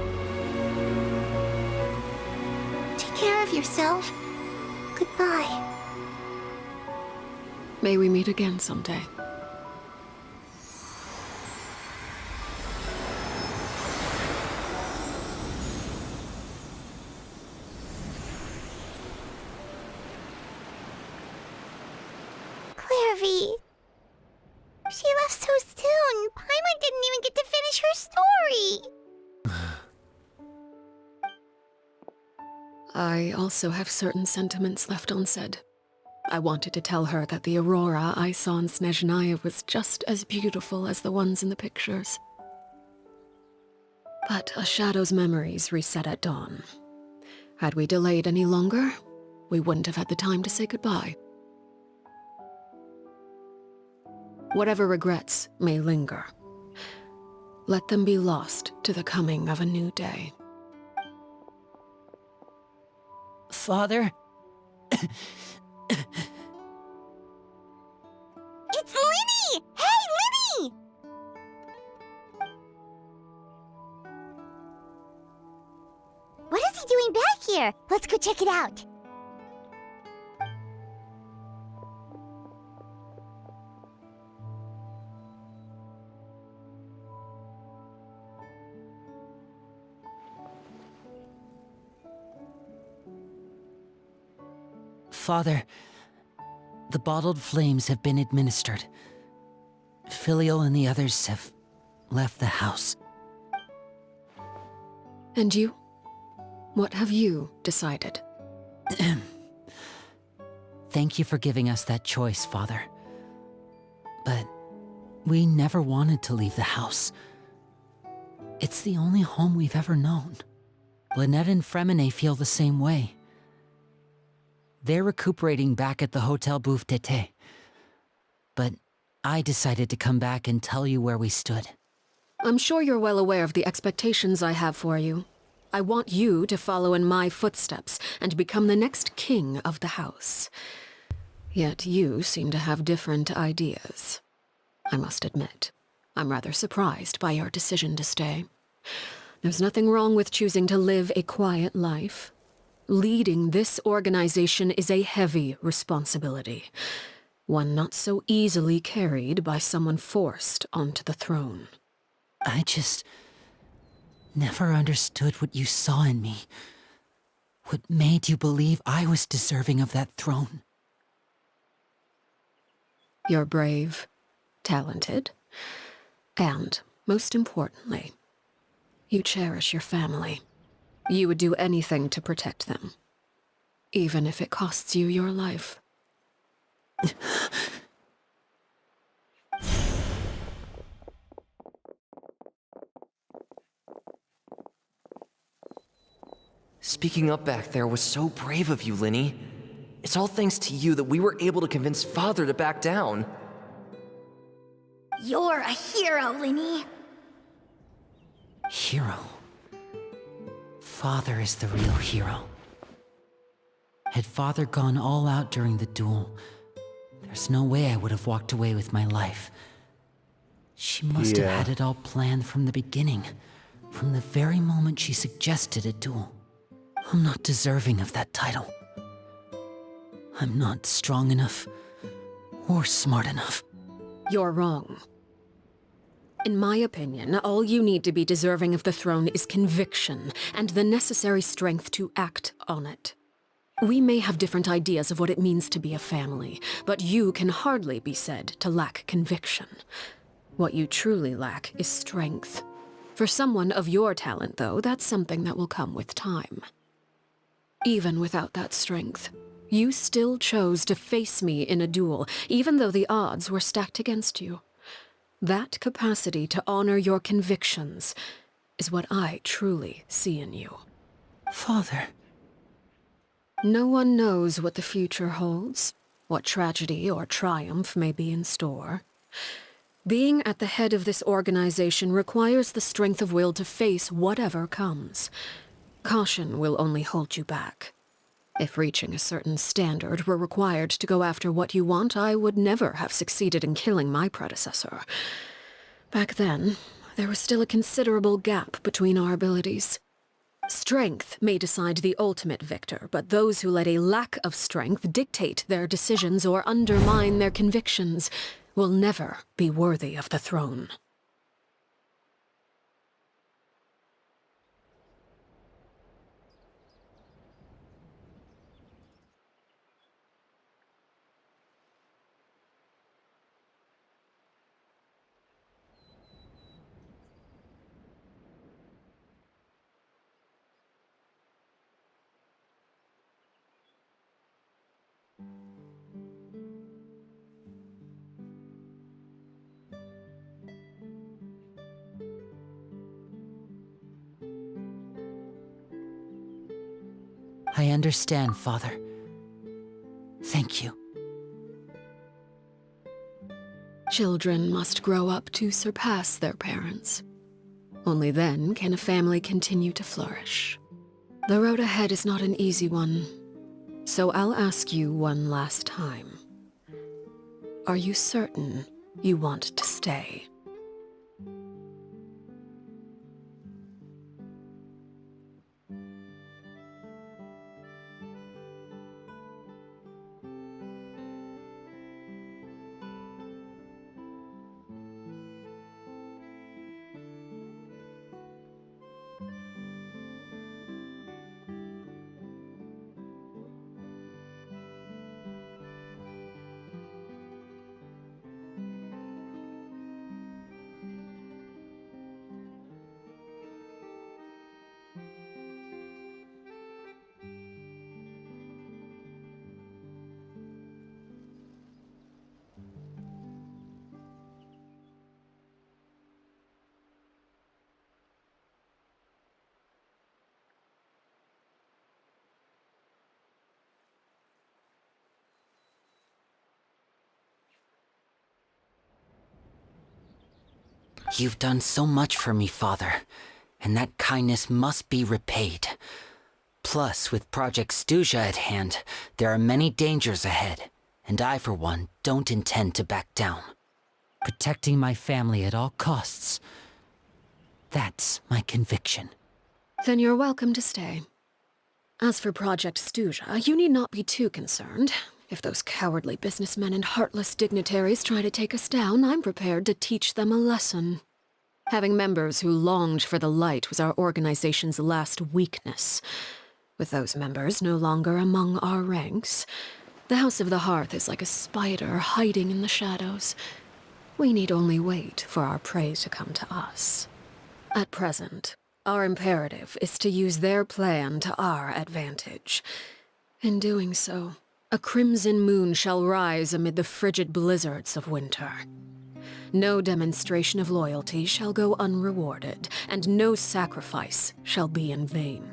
Take care of yourself. Goodbye. May we meet again someday. Clairvy. She left so soon. Paimon didn't even get to finish her story. I also have certain sentiments left unsaid. I wanted to tell her that the aurora I saw in Snezhnaya was just as beautiful as the ones in the pictures. But a shadow's memories reset at dawn. Had we delayed any longer, we wouldn't have had the time to say goodbye. Whatever regrets may linger, let them be lost to the coming of a new day. Father? It's Linny! Hey, Linny! What is he doing back here? Let's go check it out. Father, the bottled flames have been administered. Filial and the others have left the house. And you? What have you decided? Thank you for giving us that choice, Father. But we never wanted to leave the house. It's the only home we've ever known. Lynette and Fremine feel the same way. They're recuperating back at the Hotel Bouffe d'été. But I decided to come back and tell you where we stood. I'm sure you're well aware of the expectations I have for you. I want you to follow in my footsteps and become the next king of the house. Yet you seem to have different ideas. I must admit, I'm rather surprised by your decision to stay. There's nothing wrong with choosing to live a quiet life. Leading this organization is a heavy responsibility, one not so easily carried by someone forced onto the throne. I just never understood what you saw in me. What made you believe I was deserving of that throne? You're brave, talented, and, most importantly, you cherish your family. You would do anything to protect them, even if it costs you your life. Speaking up back there was so brave of you, Linny. It's all thanks to you that we were able to convince Father to back down. You're a hero, Linny. Hero. Father is the real hero. Had Father gone all out during the duel, there's no way I would have walked away with my life. She must have had it all planned from the beginning, from the very moment she suggested a duel. I'm not deserving of that title. I'm not strong enough or smart enough. You're wrong. In my opinion, all you need to be deserving of the throne is conviction and the necessary strength to act on it. We may have different ideas of what it means to be a family, but you can hardly be said to lack conviction. What you truly lack is strength. For someone of your talent, though, that's something that will come with time. Even without that strength, you still chose to face me in a duel, even though the odds were stacked against you. That capacity to honor your convictions is what I truly see in you. Father. No one knows what the future holds, what tragedy or triumph may be in store. Being at the head of this organization requires the strength of will to face whatever comes. Caution will only hold you back. If reaching a certain standard were required to go after what you want, I would never have succeeded in killing my predecessor. Back then, there was still a considerable gap between our abilities. Strength may decide the ultimate victor, but those who let a lack of strength dictate their decisions or undermine their convictions will never be worthy of the throne. I understand, Father. Thank you. Children must grow up to surpass their parents. Only then can a family continue to flourish. The road ahead is not an easy one, so I'll ask you one last time. Are you certain you want to stay? You've done so much for me, Father, and that kindness must be repaid. Plus, with Project Stuja at hand, there are many dangers ahead, and I, for one, don't intend to back down. Protecting my family at all costs. That's my conviction. Then you're welcome to stay. As for Project Stuja, you need not be too concerned. If those cowardly businessmen and heartless dignitaries try to take us down, I'm prepared to teach them a lesson. Having members who longed for the light was our organization's last weakness. With those members no longer among our ranks, the House of the Hearth is like a spider hiding in the shadows. we need only wait for our prey to come to us. At present, our imperative is to use their plan to our advantage. In doing so, a crimson moon shall rise amid the frigid blizzards of winter. No demonstration of loyalty shall go unrewarded, and no sacrifice shall be in vain.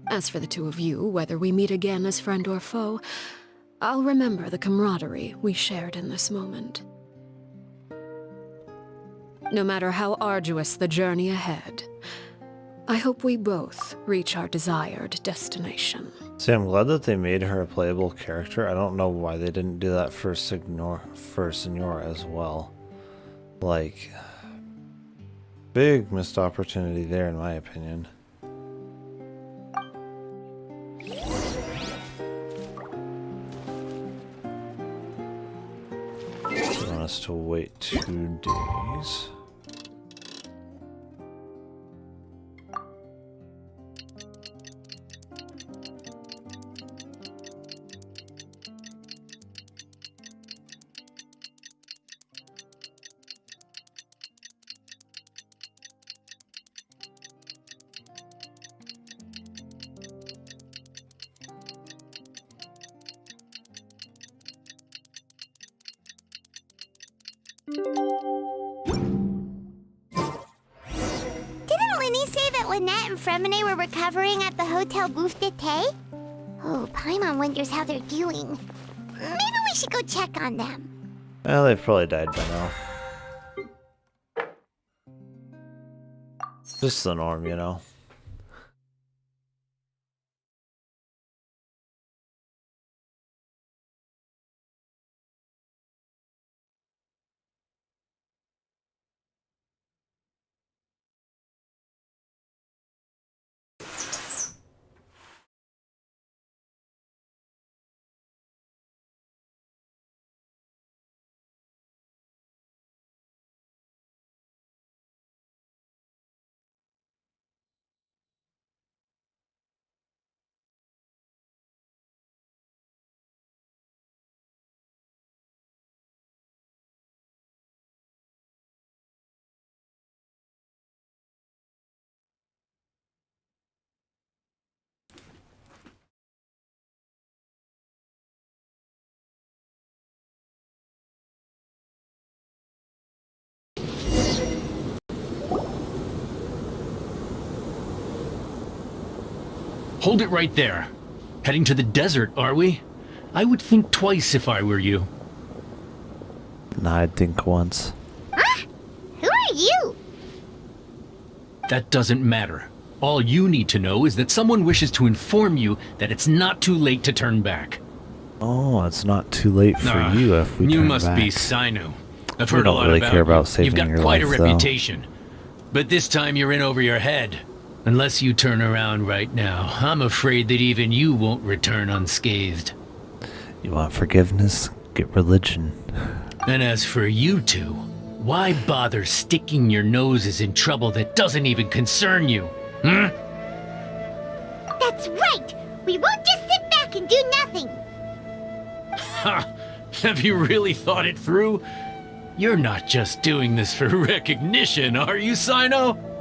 As for the two of you, whether we meet again as friend or foe, I'll remember the camaraderie we shared in this moment. No matter how arduous the journey ahead, I hope we both reach our desired destination. See, I'm glad that they made her a playable character. I don't know why they didn't do that for Signora as well. Like, big missed opportunity there, in my opinion. They want us to wait 2 days. Didn't Linny say that Lynette and Fremine were recovering at the Hotel Bouffe d'été? Oh, Paimon wonders how they're doing. Maybe we should go check on them. Well, they've probably died by now. Just the norm, you know. Hold it right there. Heading to the desert, are we? I would think twice if I were you. Nah, I'd think once. Huh? Who are you? That doesn't matter. All you need to know is that someone wishes to inform you that it's not too late to turn back. Oh, it's not too late for you if we You turn must back. be Sinu. I've We heard a don't lot really about care you. about saving You've got your quite life, a though. reputation. But this time you're in over your head. Unless you turn around right now, I'm afraid that even you won't return unscathed. You want forgiveness? Get religion. And as for you two, why bother sticking your noses in trouble that doesn't even concern you? Hmm? That's right! We won't just sit back and do nothing! Ha! Have you really thought it through? You're not just doing this for recognition, are you, Sino?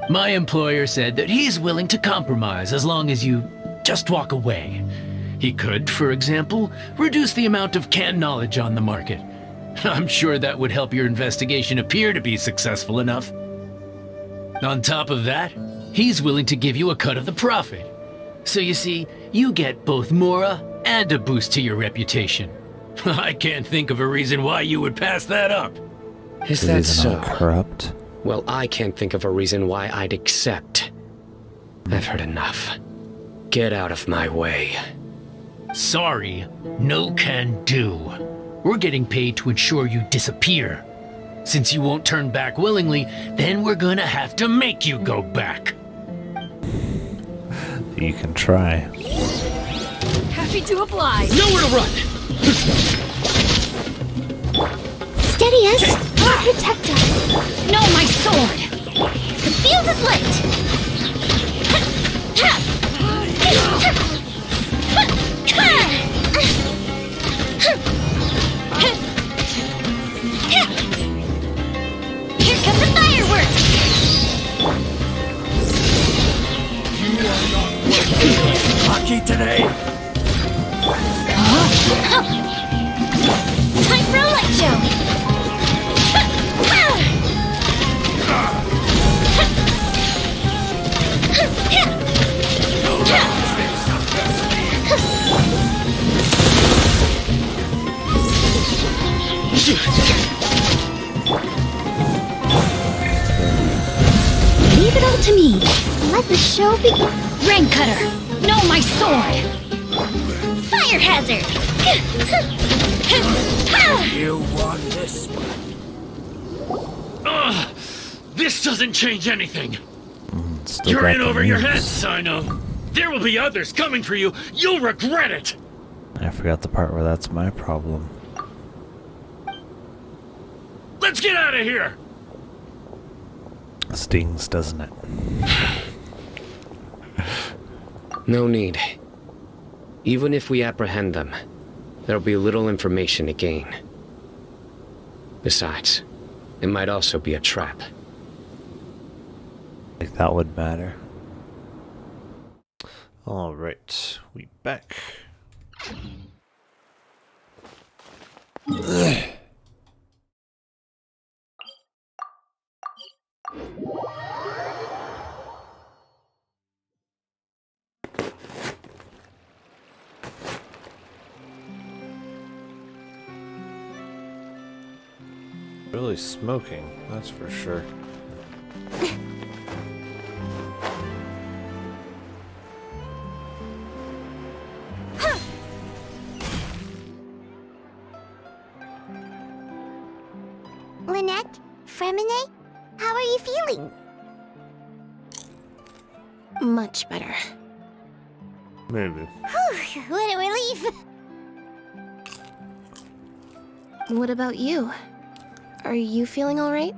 My employer said that he's willing to compromise as long as you just walk away. He could, for example, reduce the amount of canned knowledge on the market. I'm sure that would help your investigation appear to be successful enough. On top of that, he's willing to give you a cut of the profit. So you see, you get both Mora and a boost to your reputation. I can't think of a reason why you would pass that up. Is that so? Corrupt? Well, I can't think of a reason why I'd accept. I've heard enough. Get out of my way. Sorry, no can do. We're getting paid to ensure you disappear. Since you won't turn back willingly, then we're gonna have to make you go back. You can try. Happy to oblige. Nowhere to run! Steady us! Protect us! No, my sword! The fuse is lit! Leave it all to me. Let the show begin. Rain Cutter, no, my sword. Fire hazard. You won this one. This doesn't change anything. Still You're got in the over your moves. head, Sino. There will be others coming for you. You'll regret it. I forgot the part where that's my problem. Let's get out of here. Stings, doesn't it? No need. Even if we apprehend them, there'll be little information to gain. Besides, it might also be a trap. Like that would matter. Alright, we back. Really smoking, that's for sure. Lynette, Fremine, how are you feeling? Much better. Maybe. Whew, what a relief. What about you? Are you feeling alright?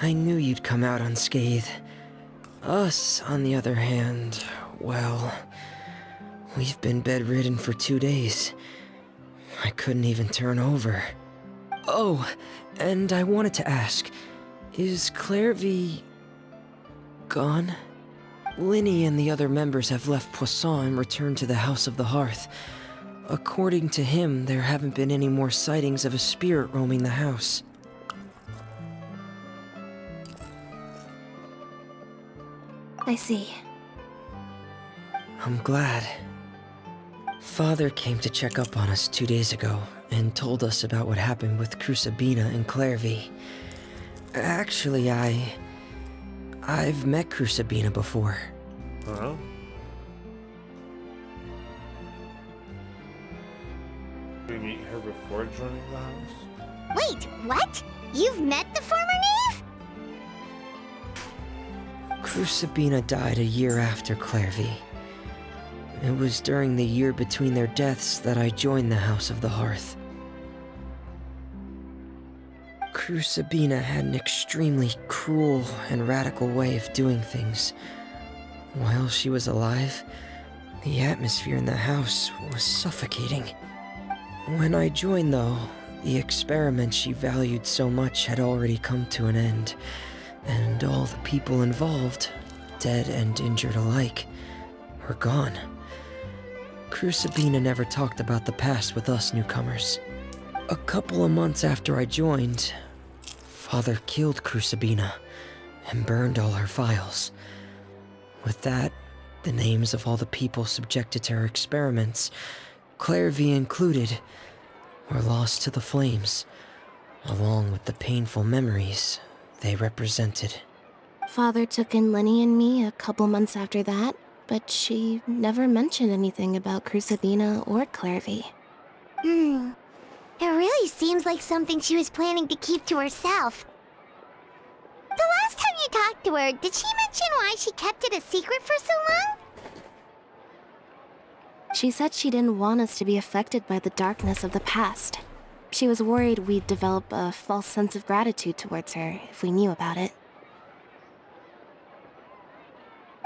I knew you'd come out unscathed. Us, on the other hand, well, we've been bedridden for 2 days. I couldn't even turn over. Oh, and I wanted to ask, is Clairvy gone? Linny and the other members have left Poisson and returned to the House of the Hearth. According to him, there haven't been any more sightings of a spirit roaming the house. I see. I'm glad. Father came to check up on us 2 days ago and told us about what happened with Crusabina and Clairvy. Actually, I've met Crusabina before. Uh-huh. Did we meet her before joining the house? Wait, what? You've met the former knave? Crusabina died a year after Clairvy. It was during the year between their deaths that I joined the House of the Hearth. Crusabina had an extremely cruel and radical way of doing things. While she was alive, the atmosphere in the house was suffocating. When I joined, though, the experiment she valued so much had already come to an end, and all the people involved, dead and injured alike, were gone. Crusabina never talked about the past with us newcomers. A couple of months after I joined, Father killed Crusabina and burned all her files. With that, the names of all the people subjected to her experiments, Clairvy included, were lost to the flames, along with the painful memories they represented. Father took in Lenny and me a couple months after that, but she never mentioned anything about Crusabina or Clairvy. It really seems like something she was planning to keep to herself. The last time you talked to her, did she mention why she kept it a secret for so long? She said she didn't want us to be affected by the darkness of the past. She was worried we'd develop a false sense of gratitude towards her if we knew about it.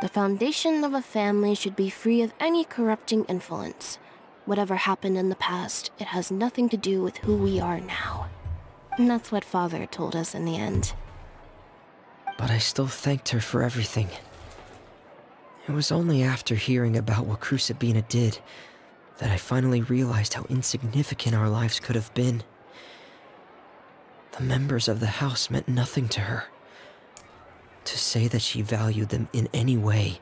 The foundation of a family should be free of any corrupting influence. Whatever happened in the past, it has nothing to do with who we are now. And that's what Father told us in the end. But I still thanked her for everything. It was only after hearing about what Crusabina did that I finally realized how insignificant our lives could have been. The members of the house meant nothing to her. To say that she valued them in any way,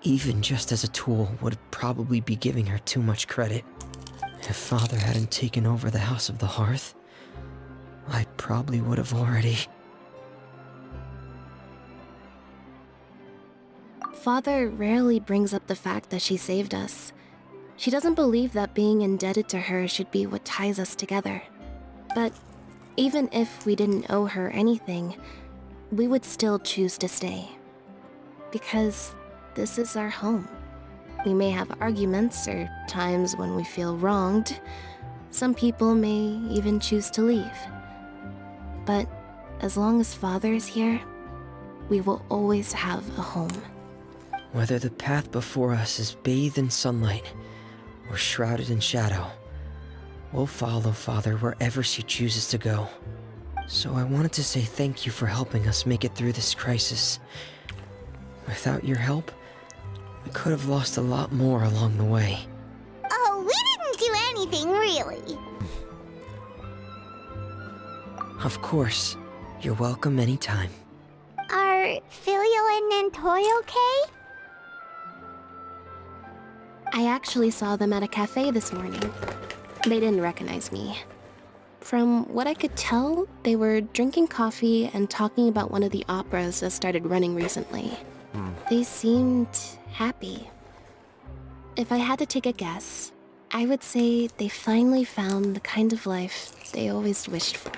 even just as a tool, would probably be giving her too much credit. If Father hadn't taken over the House of the Hearth, I probably would have already... Father rarely brings up the fact that she saved us. She doesn't believe that being indebted to her should be what ties us together. But even if we didn't owe her anything, we would still choose to stay. Because this is our home. We may have arguments or times when we feel wronged. Some people may even choose to leave. But as long as Father is here, we will always have a home. Whether the path before us is bathed in sunlight or shrouded in shadow, we'll follow Father wherever she chooses to go. So I wanted to say thank you for helping us make it through this crisis. Without your help, we could have lost a lot more along the way. Oh, we didn't do anything, really. Of course. You're welcome anytime. Are Filial and Nantoy okay? I actually saw them at a cafe this morning. They didn't recognize me. From what I could tell, they were drinking coffee and talking about one of the operas that started running recently. They seemed happy. If I had to take a guess, I would say they finally found the kind of life they always wished for.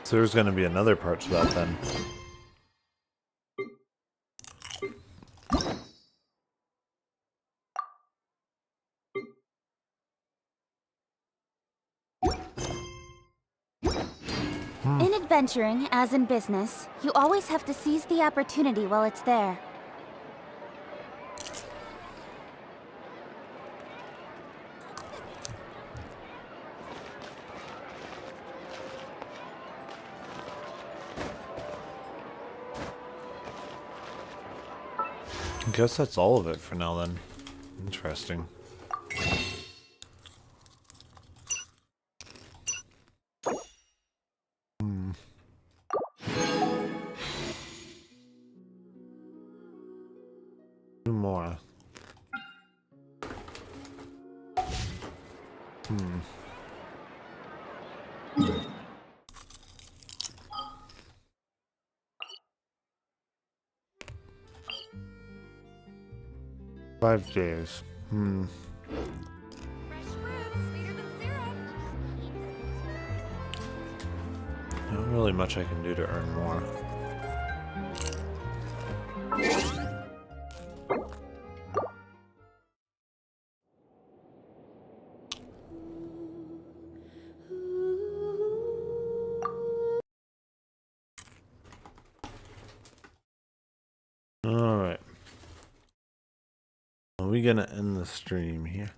So there's going to be another part to that then. In adventuring, as in business, you always have to seize the opportunity while it's there. I guess that's all of it for now then. Interesting. Two more. 5 days. Not really much I can do to earn more. All right. Are we gonna end the stream here?